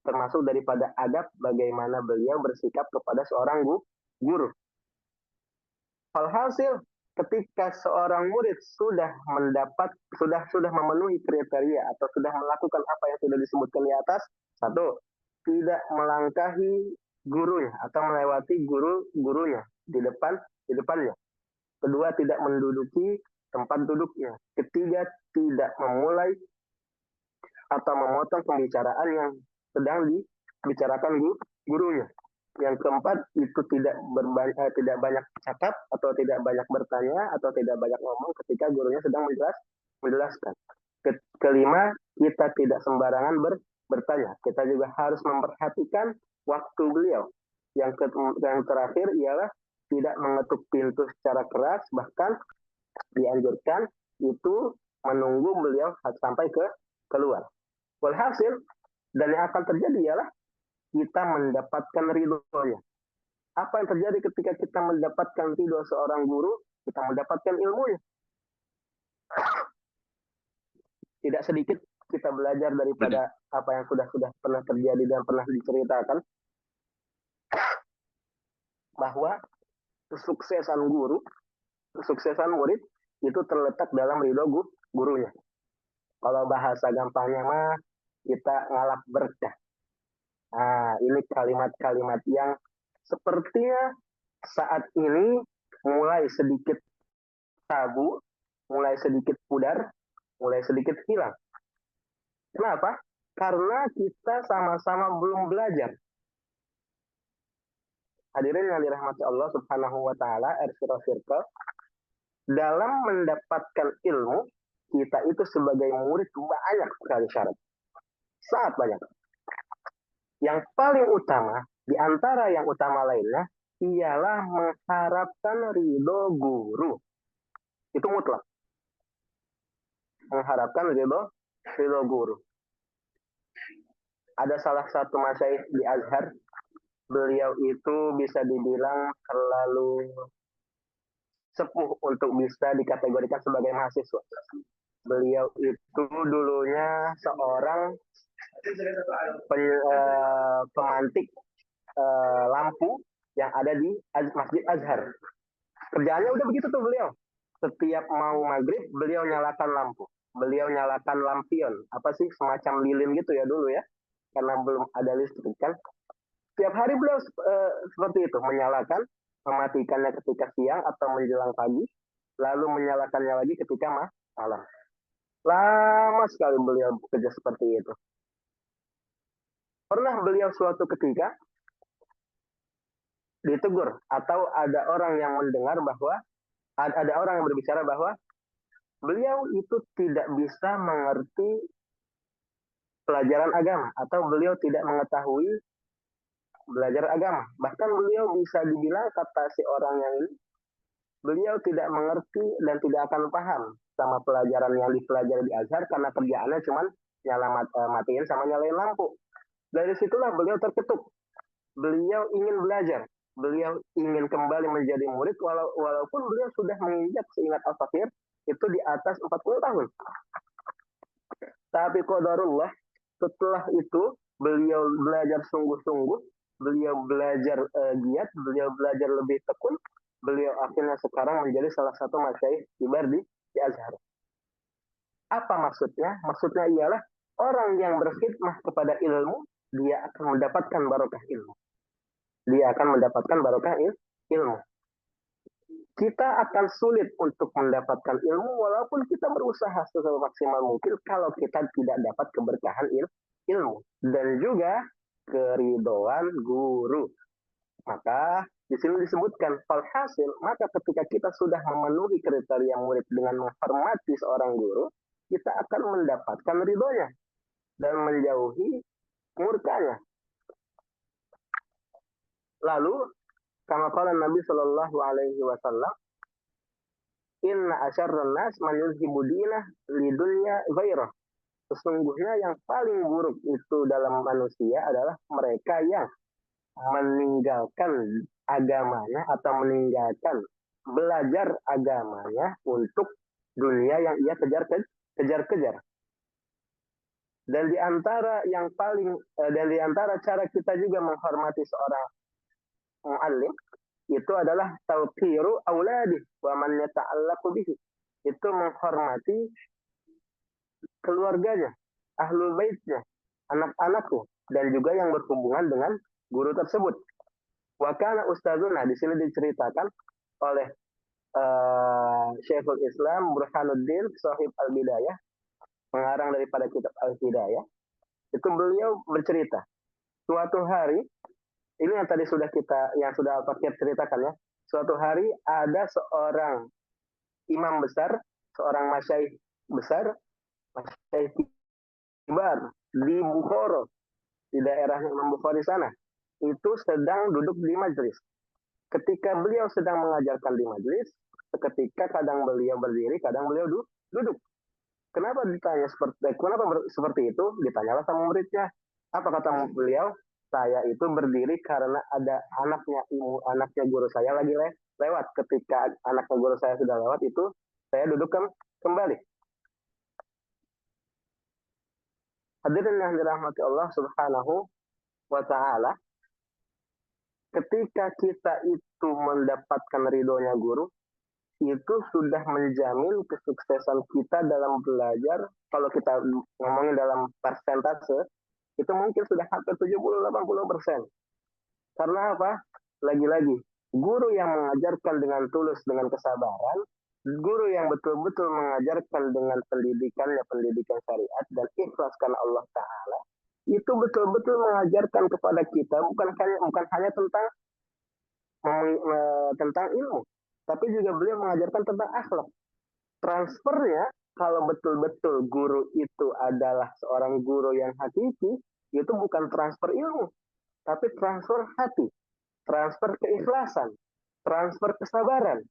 [SPEAKER 7] termasuk daripada adab bagaimana beliau bersikap kepada seorang guru. Alhasil, ketika seorang murid sudah memenuhi kriteria atau sudah melakukan apa yang sudah disebutkan di atas, satu, tidak melangkahi gurunya atau melewati gurunya di depannya. Kedua, tidak menduduki tempat duduknya. Ketiga, tidak memulai atau memotong pembicaraan yang sedang dibicarakan gurunya. Yang keempat, itu tidak banyak cakap atau tidak banyak bertanya atau tidak banyak ngomong ketika gurunya sedang menjelaskan. Kelima, kita tidak sembarangan bertanya. Kita juga harus memperhatikan waktu beliau. Yang terakhir ialah tidak mengetuk pintu secara keras, bahkan dianjurkan itu menunggu beliau sampai keluar. Walhasil, dan yang akan terjadi ialah kita mendapatkan ridhonya. Apa yang terjadi ketika kita mendapatkan ridho seorang guru? Kita mendapatkan ilmunya. Tidak sedikit kita belajar daripada apa yang sudah pernah terjadi dan pernah diceritakan, bahwa kesuksesan guru, kesuksesan murid itu terletak dalam ridho gurunya. Kalau bahasa gampangnya mah, kita ngalap berkah. Nah, ini kalimat-kalimat yang sepertinya saat ini mulai sedikit tabu, mulai sedikit pudar, mulai sedikit hilang. Kenapa? Karena kita sama-sama belum belajar. Hadirin yang dirahmati Allah Subhanahu wa taala, Circle, dalam mendapatkan ilmu, kita itu sebagai murid banyak sekali syarat. Sangat banyak. Yang paling utama, di antara yang utama lainnya, ialah mengharapkan ridho guru. Itu mutlak. Mengharapkan ridho guru. Ada salah satu masyaikh di Azhar, beliau itu bisa dibilang terlalu sepuh untuk bisa dikategorikan sebagai mahasiswa. Beliau itu dulunya seorang pemantik lampu yang ada di Masjid Azhar. Kerjaannya udah begitu tuh beliau. Setiap mau maghrib, beliau nyalakan lampu. Beliau nyalakan lampion. Apa sih, semacam lilin gitu ya dulu ya. Karena belum ada listrik kan. Setiap hari beliau seperti itu, menyalakan, mematikannya ketika siang atau menjelang pagi, lalu menyalakannya lagi ketika malam. Lama sekali beliau bekerja seperti itu. Pernah beliau suatu ketika ditegur, atau ada orang yang mendengar bahwa, ada orang yang berbicara bahwa beliau itu tidak bisa mengerti pelajaran agama, atau beliau tidak mengetahui belajar agama. Bahkan beliau bisa dibilang, kata si orang yang ini, beliau tidak mengerti dan tidak akan paham sama pelajaran yang dipelajari di Azhar karena kerjaannya cuma matiin sama nyalain lampu. Dari situlah beliau terketuk. Beliau ingin belajar. beliau ingin kembali menjadi murid walaupun beliau sudah menginjak, seingat Al-Fakir, itu di atas 40 tahun. Tapi qadarullah, setelah itu beliau belajar sungguh-sungguh, beliau belajar giat, beliau belajar lebih tekun, beliau akhirnya sekarang menjadi salah satu masyaikh kibar di Azhar. Apa maksudnya? Maksudnya ialah orang yang berkhidmah kepada ilmu, dia akan mendapatkan barokah ilmu. Dia akan mendapatkan barokah ilmu. Kita akan sulit untuk mendapatkan ilmu walaupun kita berusaha semaksimal mungkin kalau kita tidak dapat keberkahan ilmu dan juga keridhaan guru. Maka di sini disebutkan falhasil, maka ketika kita sudah memenuhi kriteria murid dengan menghormati seorang guru, kita akan mendapatkan ridhonya dan menjauhi murkanya. Lalu kama qala Nabi sallallahu alaihi wasallam, inna asyarran nas man yuzhibu dinah lidunya ghairah. Sesungguhnya yang paling buruk itu dalam manusia adalah mereka yang meninggalkan agamanya atau meninggalkan belajar agamanya untuk dunia yang ia kejar-kejar. Dan di antara cara kita juga menghormati seorang muallim itu adalah tawqiru auladi wa man yata'allaqu bihi. Itu menghormati keluarganya, ahlul baitnya, anak-anaknya, dan juga yang berhubungan dengan guru tersebut. Wa kana ustadzuna, di sini diceritakan oleh Syekhul Islam Burhanuddin Shahib Al-Bidayah, pengarang daripada kitab Al-Hidayah. Itu beliau bercerita, suatu hari, ini yang tadi sudah Al-Fakir ceritakan ya. Suatu hari ada seorang imam besar, seorang masyaikh besar, masyaikh kibar di Bukhara, di daerah Imam Bukhari sana, itu sedang duduk di majelis. Ketika beliau sedang mengajarkan di majelis, seketika kadang beliau berdiri, kadang beliau duduk. Kenapa seperti itu? Ditanyalah sama muridnya. Apa kata beliau? Saya itu berdiri karena ada anaknya guru saya lagi lewat. Ketika anaknya guru saya sudah lewat, itu saya duduk kembali. Hadirin yang dirahmati Allah Subhanahu wa Ta'ala, ketika kita itu mendapatkan ridhonya guru, itu sudah menjamin kesuksesan kita dalam belajar. Kalau kita ngomongin dalam persentase, itu mungkin sudah hampir 70-80%. Karena apa? Lagi-lagi, guru yang mengajarkan dengan tulus, dengan kesabaran, guru yang betul-betul mengajarkan dengan pendidikan syariat dan ikhlas karena Allah Ta'ala, itu betul-betul mengajarkan kepada kita bukan hanya tentang ilmu, tapi juga beliau mengajarkan tentang akhlak. Transfernya, kalau betul-betul guru itu adalah seorang guru yang hakiki, itu bukan transfer ilmu, tapi transfer hati, transfer keikhlasan, transfer kesabaran,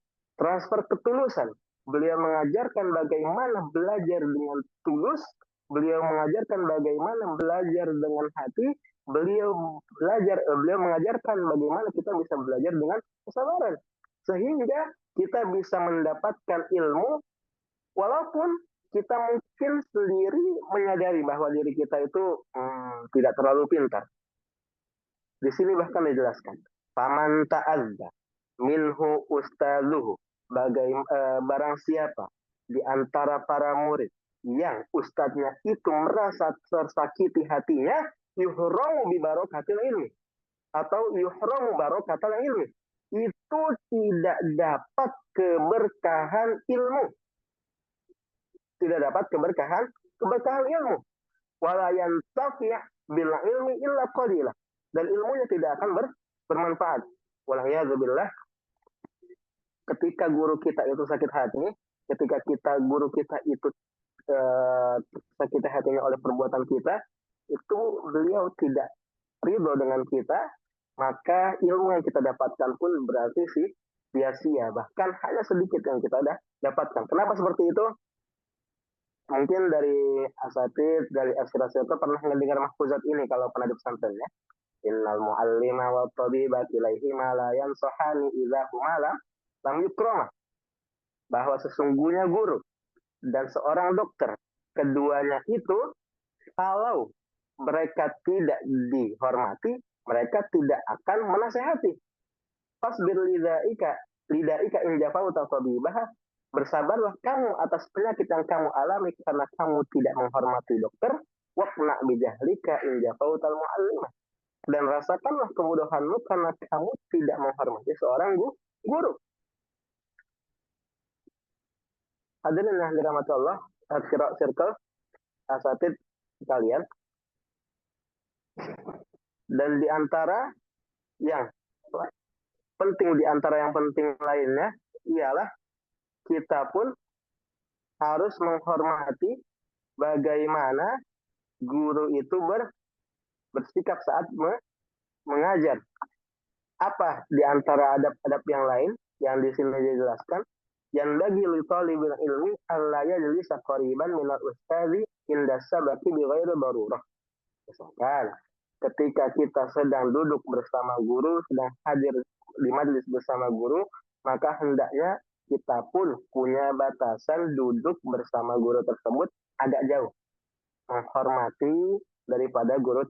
[SPEAKER 7] transfer ketulusan. Beliau mengajarkan bagaimana belajar dengan tulus, beliau mengajarkan bagaimana belajar dengan hati, beliau mengajarkan bagaimana kita bisa belajar dengan kesabaran, sehingga kita bisa mendapatkan ilmu walaupun kita mungkin sendiri menyadari bahwa diri kita itu tidak terlalu pintar. Di sini bahkan dijelaskan, faman ta'azza minhu ustazuhu, barang siapa di antara para murid yang ustadznya itu merasa tersakiti hatinya, yuhramu bi barokatil ilmi, atau yuhramu barokatil ilmi, itu tidak dapat keberkahan ilmu. Tidak dapat keberkahan ilmu. Wala yantafi' bil ilmi illa qalila, dan ilmunya tidak akan bermanfaat. Wala'iyadzubillah. Ketika guru kita itu sakit hati, ketika guru kita itu sakit hatinya oleh perbuatan kita, itu beliau tidak ridho dengan kita, maka ilmu yang kita dapatkan pun berarti sia-sia, bahkan hanya sedikit yang kita dapatkan. Kenapa seperti itu? Mungkin dari asatid, dari aspirasi itu pernah mendengar mahfuzat ini kalau pernah di pesantren ya. Innal muallima wa tabiba ilaihima la yansahani idza huma lam yukrama. Bahwa sesungguhnya guru dan seorang dokter, keduanya itu kalau mereka tidak dihormati, mereka tidak akan menasehati. Fasbir lidaika in jafauta tabibah. Bersabarlah kamu atas penyakit yang kamu alami karena kamu tidak menghormati dokter. Waqna bijahlika in jafautal muallimah. Dan rasakanlah kemudahanmu karena kamu tidak menghormati seorang guru. Hadirin yang dirahmati Allah, circle asatid kalian. Dan di antara yang penting, di antara yang penting lainnya ialah kita pun harus menghormati bagaimana guru itu bersikap saat mengajar. Apa di antara adab-adab yang lain yang di sini dijelaskan? Yang bagi li talibil ilmi alla yajlisa qariban min al-ustazi inda sabaqi bi ghairi darurah. Misalkan ketika kita sedang duduk bersama guru, sedang hadir di majelis bersama guru, maka hendaknya kita pun punya batasan duduk bersama guru tersebut agak jauh, menghormati daripada guru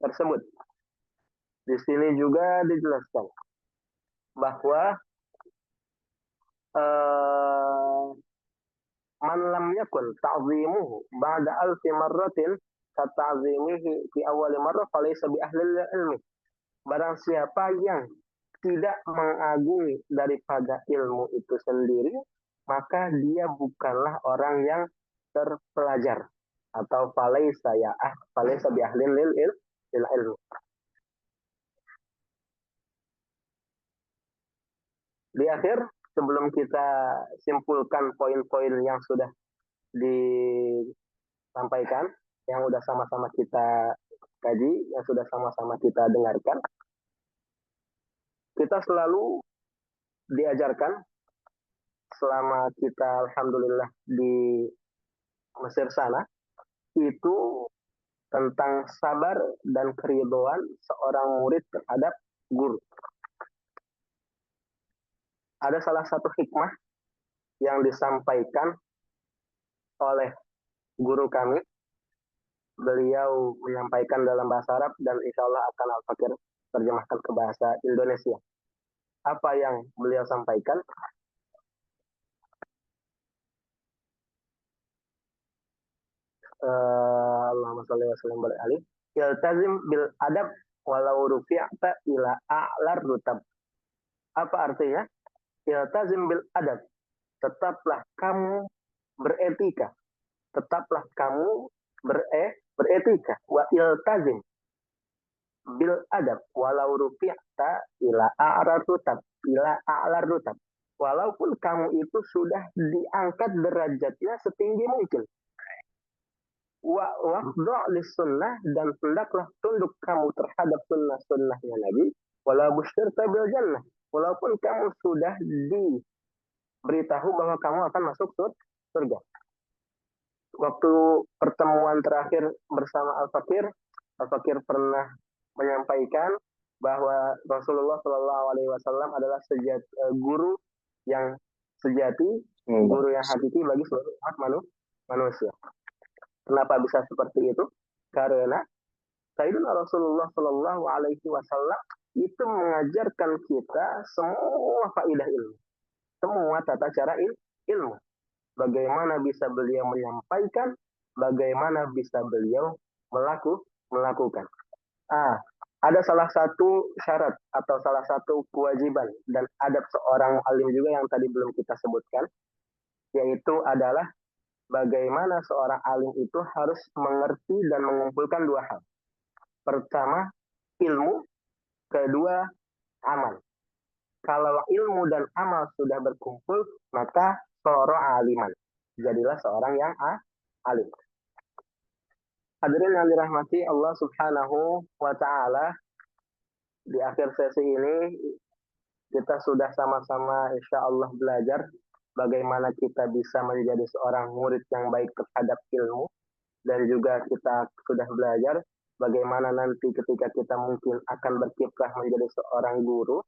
[SPEAKER 7] tersebut. Di sini juga dijelaskan bahwa man lam yakun ta'zimuhu ba'da alfi marratin kata'zimihi fi awal marrah falaysa bi ahli ilmi. Barang siapa yang tidak mengagungi daripada ilmu itu sendiri, maka dia bukanlah orang yang terpelajar atau falaysa bi ahli ilmi. Di akhir, sebelum kita simpulkan poin-poin yang sudah disampaikan, yang sudah sama-sama kita kaji, yang sudah sama-sama kita dengarkan, kita selalu diajarkan selama kita alhamdulillah di Mesir sana, itu tentang sabar dan keridhaan seorang murid terhadap guru. Ada salah satu hikmah yang disampaikan oleh guru kami. Beliau menyampaikan dalam bahasa Arab dan insya Allah akan Al-Fakir terjemahkan ke bahasa Indonesia. Apa yang beliau sampaikan? Allahumma sholli wa sallim barik alaihi. Iltazim bil adab walau rufi'ta ila a'lar rutab. Apa artinya? Iltazim bil adab. Tetaplah kamu beretika. Tetaplah kamu beretika. Wa iltazim bil adab walau rufi'ta ila a'lar rutab. Walaupun kamu itu sudah diangkat derajatnya setinggi mungkin. Waqda' lis sunnah, dan hendaklah tunduk kamu terhadap sunnahnya Nabi. Walau busyirta bil jannah, walaupun kamu sudah diberitahu bahwa kamu akan masuk surga. Waktu pertemuan terakhir bersama Al-Fakir pernah menyampaikan bahwa Rasulullah Shallallahu Alaihi Wasallam adalah guru yang sejati, guru yang hakiki bagi seluruh umat manusia. Kenapa bisa seperti itu? Karena Sayyidina Rasulullah Shallallahu Alaihi Wasallam itu mengajarkan kita semua faidah ilmu, semua tata cara ilmu. Bagaimana bisa beliau menyampaikan, bagaimana bisa beliau melakukan. Ada salah satu syarat atau salah satu kewajiban dan adab seorang alim juga yang tadi belum kita sebutkan, yaitu adalah bagaimana seorang alim itu harus mengerti dan mengumpulkan dua hal. Pertama, ilmu. Kedua, amal. Kalau ilmu dan amal sudah berkumpul, maka sara aliman. Jadilah seorang yang alim. Hadirin yang dirahmati Allah Subhanahu wa Ta'ala, di akhir sesi ini kita sudah sama-sama insya Allah belajar bagaimana kita bisa menjadi seorang murid yang baik terhadap ilmu, dan juga kita sudah belajar bagaimana nanti ketika kita mungkin akan berkiprah menjadi seorang guru.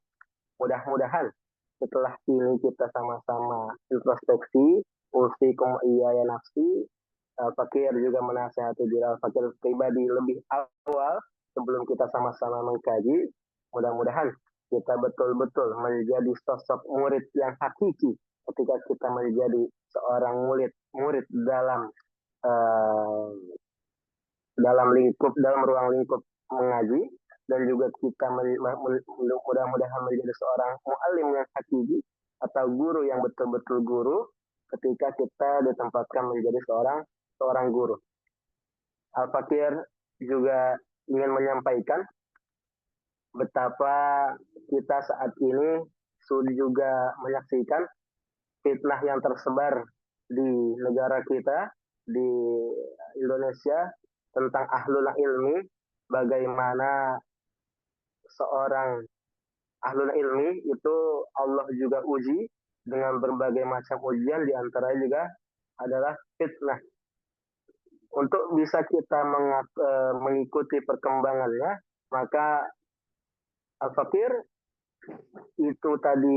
[SPEAKER 7] Mudah-mudahan setelah ini kita sama-sama introspeksi, usikum iya ya nafsi, Fakir juga menasihati diri Fakir pribadi lebih awal sebelum kita sama-sama mengkaji. Mudah-mudahan kita betul-betul menjadi sosok murid yang hakiki ketika kita menjadi seorang murid dalam dalam ruang lingkup mengaji, dan juga kita mudah-mudahan menjadi seorang muallim yang hakiki atau guru yang betul-betul guru ketika kita ditempatkan menjadi seorang guru. Al-Fakir juga ingin menyampaikan betapa kita saat ini sudah juga menyaksikan fitnah yang tersebar di negara kita, di Indonesia, tentang ahlul ilmi, bagaimana seorang ahlul ilmi itu Allah juga uji dengan berbagai macam ujian, diantaranya juga adalah fitnah. Untuk bisa kita mengikuti perkembangannya, maka Al-Fakir itu tadi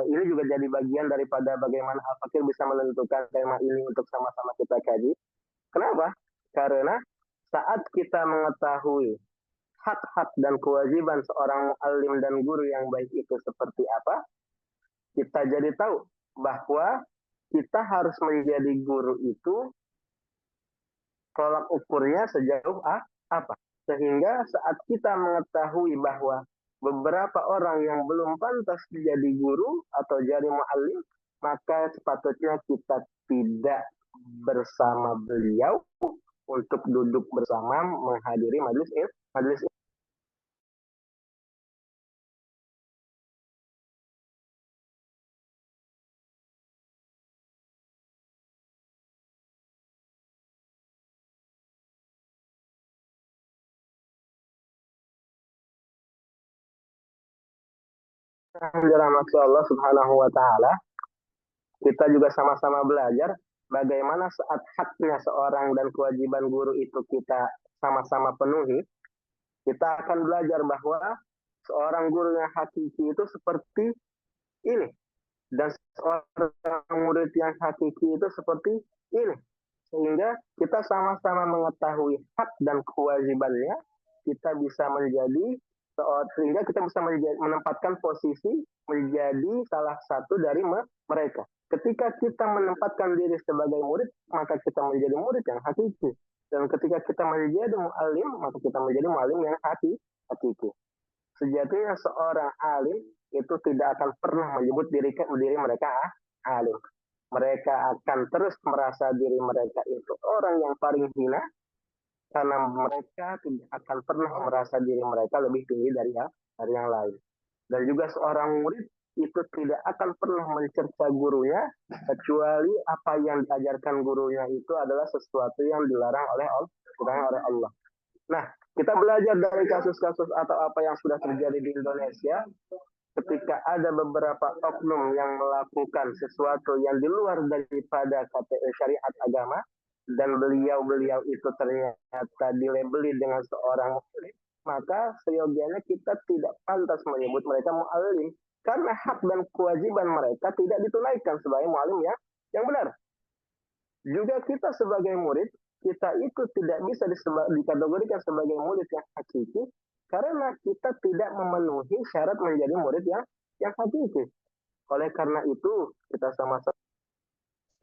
[SPEAKER 7] ini juga jadi bagian daripada bagaimana Al-Fakir bisa menentukan tema ini untuk sama-sama kita kaji. Kenapa? Karena saat kita mengetahui hak-hak dan kewajiban seorang muallim dan guru yang baik itu seperti apa, kita jadi tahu bahwa kita harus menjadi guru itu tolak ukurnya sejauh apa. Sehingga saat kita mengetahui bahwa beberapa orang yang belum pantas menjadi guru atau jadi muallim, maka sepatutnya kita tidak bersama beliau untuk duduk bersama menghadiri majelis ilmu. Dirahmati Allah Subhanahu wa taala, kita juga sama-sama belajar bagaimana saat haknya seorang dan kewajiban guru itu kita sama-sama penuhi. Kita akan belajar bahwa seorang guru yang hakiki itu seperti ini, dan seorang murid yang hakiki itu seperti ini. Sehingga kita sama-sama mengetahui hak dan kewajibannya, kita bisa menjadi sehingga kita bisa menempatkan posisi menjadi salah satu dari mereka. Ketika kita menempatkan diri sebagai murid, maka kita menjadi murid yang hakiki. Dan ketika kita menjadi mu'alim, maka kita menjadi mu'alim yang hakiki. Sejatinya seorang alim itu tidak akan pernah menyebut diri mereka alim. Mereka akan terus merasa diri mereka itu orang yang paling hina, karena mereka tidak akan pernah merasa diri mereka lebih tinggi dari yang lain. Dan juga seorang murid itu tidak akan pernah mencerca gurunya, kecuali apa yang diajarkan gurunya itu adalah sesuatu yang dilarang oleh Allah. Nah, kita belajar dari kasus-kasus atau apa yang sudah terjadi di Indonesia, ketika ada beberapa oknum yang melakukan sesuatu yang di luar daripada syariat agama, dan beliau itu ternyata dilabeli dengan seorang mu'allim, maka seyogianya kita tidak pantas menyebut mereka mu'allim, karena hak dan kewajiban mereka tidak ditunaikan sebagai mu'allim yang benar. Juga kita sebagai murid, kita itu tidak bisa dikategorikan sebagai murid yang hakiki, karena kita tidak memenuhi syarat menjadi murid yang hakiki. Oleh karena itu, kita sama-sama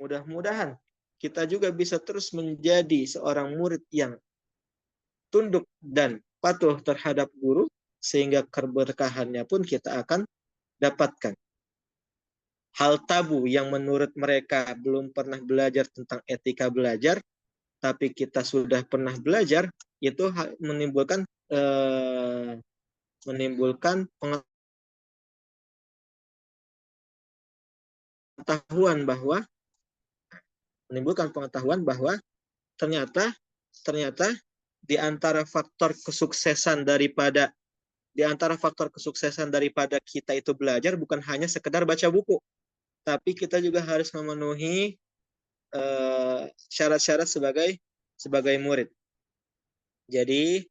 [SPEAKER 7] mudah-mudahan kita juga bisa terus menjadi seorang murid yang tunduk dan patuh terhadap guru, sehingga keberkahannya pun kita akan dapatkan. Hal tabu yang menurut mereka belum pernah belajar tentang etika belajar, tapi kita sudah pernah belajar, itu menimbulkan pengetahuan bahwa ternyata di antara faktor kesuksesan daripada kita itu belajar bukan hanya sekedar baca buku, tapi kita juga harus memenuhi syarat-syarat sebagai murid.
[SPEAKER 8] Jadi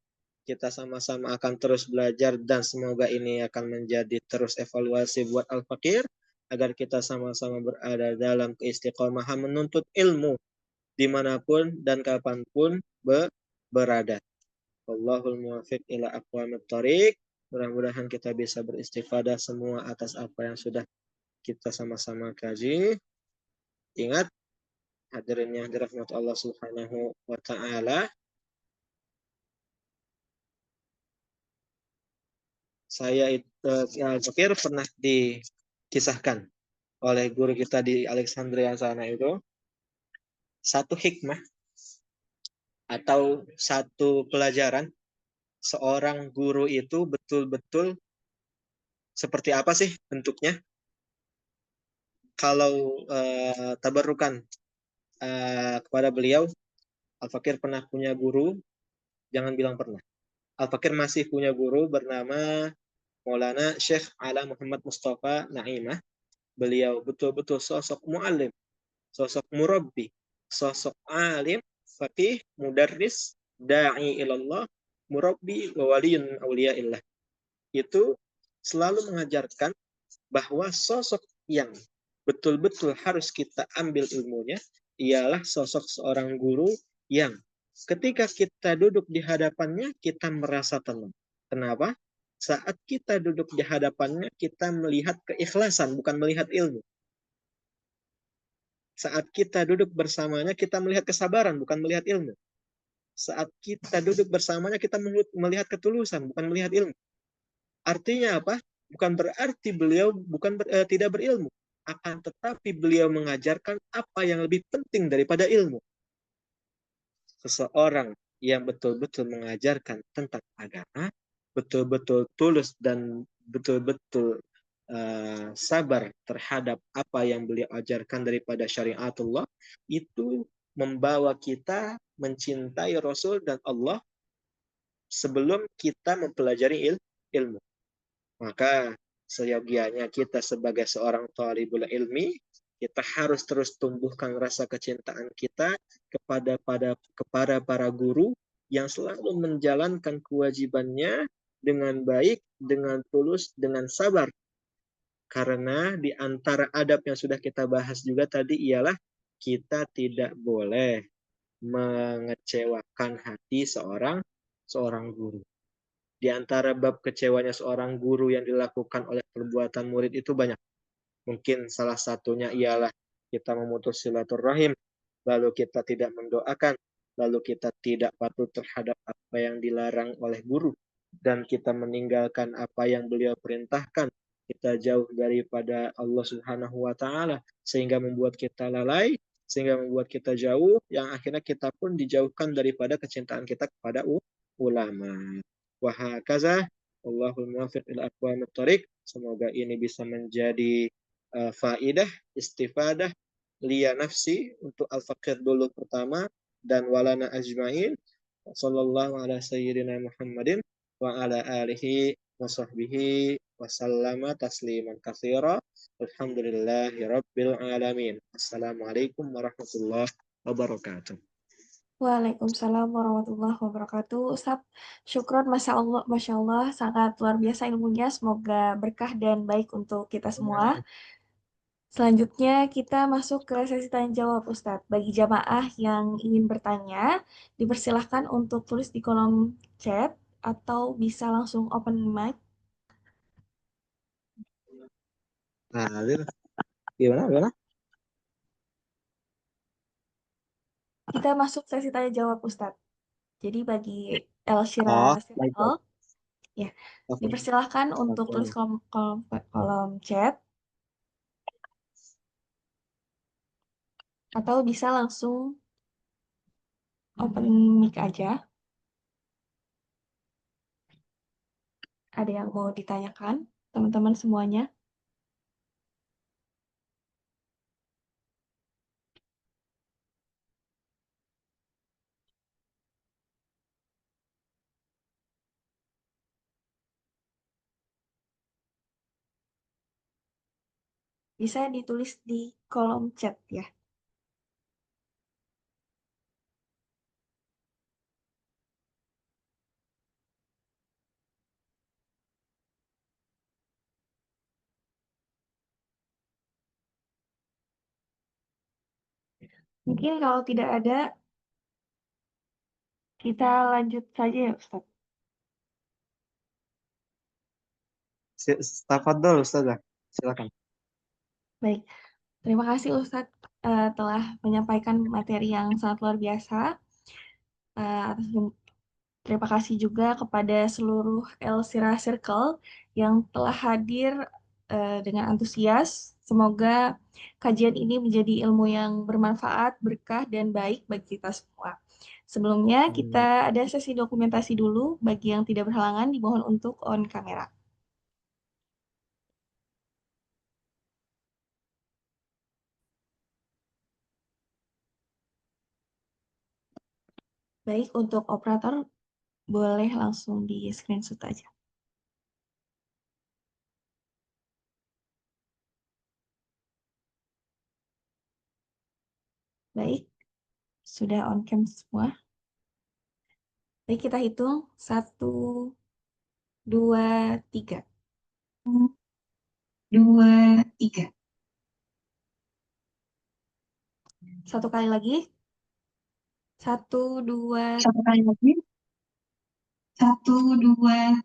[SPEAKER 8] kita sama-sama akan terus belajar dan semoga ini akan menjadi terus evaluasi buat Al-Fakir agar kita sama-sama berada dalam keistiqomahan menuntut ilmu dimanapun dan kapanpun berada. Wallahul muwaffiq ila aqwamit thoriq. Mudah-mudahan kita bisa beristifadah semua atas apa yang sudah kita sama-sama kaji. Ingat, hadirin yang dirahmati Allah Subhanahu wa taala, saya Al-Fakir pernah dikisahkan oleh guru kita di Alexandria sana itu satu hikmah atau satu pelajaran seorang guru itu betul-betul seperti apa sih bentuknya. Kalau tabarukan kepada beliau, Al-Fakir pernah punya guru, jangan bilang pernah. Al-Fakir masih punya guru bernama Maulana Syekh Ala Muhammad Mustafa Naimah. Beliau betul-betul sosok mu'alim, sosok murabbi, sosok alim, faqih, mudarris, da'i ilallah, murabbi, wa waliyun awliyaillah. Itu selalu mengajarkan bahwa sosok yang betul-betul harus kita ambil ilmunya ialah sosok seorang guru yang ketika kita duduk di hadapannya kita merasa tenang. Kenapa? Saat kita duduk di hadapannya kita melihat keikhlasan, bukan melihat ilmu. Saat kita duduk bersamanya kita melihat kesabaran, bukan melihat ilmu. Saat kita duduk bersamanya kita melihat ketulusan, bukan melihat ilmu. Artinya apa? Bukan berarti beliau tidak berilmu, akan tetapi beliau mengajarkan apa yang lebih penting daripada ilmu. Seseorang yang betul-betul mengajarkan tentang agama, betul-betul tulus dan betul-betul sabar terhadap apa yang beliau ajarkan daripada syariatullah, itu membawa kita mencintai Rasul dan Allah sebelum kita mempelajari ilmu. Maka seyogianya kita sebagai seorang thalibul ilmi, kita harus terus tumbuhkan rasa kecintaan kita kepada para guru yang selalu menjalankan kewajibannya dengan baik, dengan tulus, dengan sabar. Karena di antara adab yang sudah kita bahas juga tadi ialah kita tidak boleh mengecewakan hati seorang guru. Di antara bab kecewanya seorang guru yang dilakukan oleh perbuatan murid itu banyak. Mungkin salah satunya ialah kita memutus silaturahim, lalu kita tidak mendoakan, lalu kita tidak patuh terhadap apa yang dilarang oleh guru, dan kita meninggalkan apa yang beliau perintahkan. Kita jauh daripada Allah Subhanahu wa taala sehingga membuat kita lalai, sehingga membuat kita jauh, yang akhirnya kita pun dijauhkan daripada kecintaan kita kepada ulama. Wahakaza, Allahul muwaffiq ila aqwamit thoriq. Semoga ini bisa menjadi faidah, istifadah liya nafsi untuk Al-Fakir dulu pertama dan walana ajmain. Sallallahu ala sayyidina Muhammadin wa ala alihi wa sahbihi wa sallama tasliman katsira. Alhamdulillahi rabbil alamin. Assalamualaikum warahmatullahi wabarakatuh.
[SPEAKER 5] Waalaikumsalam warahmatullahi wabarakatuh. Ustaz, syukron, Masya Allah, sangat luar biasa ilmunya. Semoga berkah dan baik untuk kita semua. Selanjutnya kita masuk ke sesi tanya jawab, Ustadz. Bagi jamaah yang ingin bertanya, dipersilahkan untuk tulis di kolom chat atau bisa langsung open mic.
[SPEAKER 8] Nah, gimana?
[SPEAKER 5] Kita masuk sesi tanya jawab, Ustadz. Jadi bagi Elshira Sirel, ya, dipersilahkan untuk tulis kolom chat atau bisa langsung open mic aja. Ada yang mau ditanyakan, teman-teman semuanya? Bisa ditulis di kolom chat ya. Mungkin kalau tidak ada, kita lanjut saja ya Ustaz.
[SPEAKER 8] Tafadhol Ustazah, silakan.
[SPEAKER 5] Baik, terima kasih Ustadz telah menyampaikan materi yang sangat luar biasa. Terima kasih juga kepada seluruh El Sirah Circle yang telah hadir dengan antusias. Semoga kajian ini menjadi ilmu yang bermanfaat, berkah, dan baik bagi kita semua. Sebelumnya kita ada sesi dokumentasi dulu. Bagi yang tidak berhalangan dimohon untuk on kamera. Baik, untuk operator boleh langsung di screenshot aja. Baik, sudah on cam semua. Baik, kita hitung. 1, 2, 3. 2, 3. Satu kali lagi. 1, 2. Satu kali lagi. 1, 2.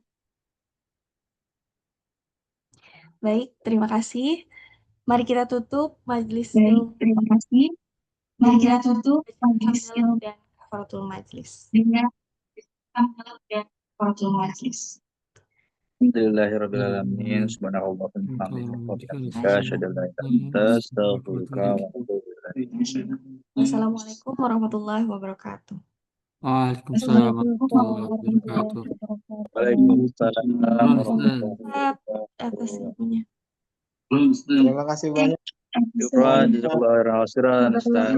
[SPEAKER 5] Baik, terima kasih. Mari kita tutup majelis ilmu. Terima kasih. Mari kita tutup majelis ilmu dan kafaratul majelis. Dengan dan kafaratul majelis.
[SPEAKER 1] Alhamdulillahirrabbilalamin. Subhanallah wa bihamdihi. Asyhadu an la ilaha illa anta, astaghfiruka wa atubu ilaik.
[SPEAKER 5] Wassalamualaikum warahmatullahi wabarakatuh.
[SPEAKER 6] Waalaikumsalam warahmatullahi wabarakatuh.
[SPEAKER 1] Waalaikumsalam warahmatullahi
[SPEAKER 5] Ustaz,
[SPEAKER 1] wabarakatuh.
[SPEAKER 5] atas ilmunya.
[SPEAKER 8] Terima kasih banyak.
[SPEAKER 1] Syukran, jazakallahu khairan. Ustaz.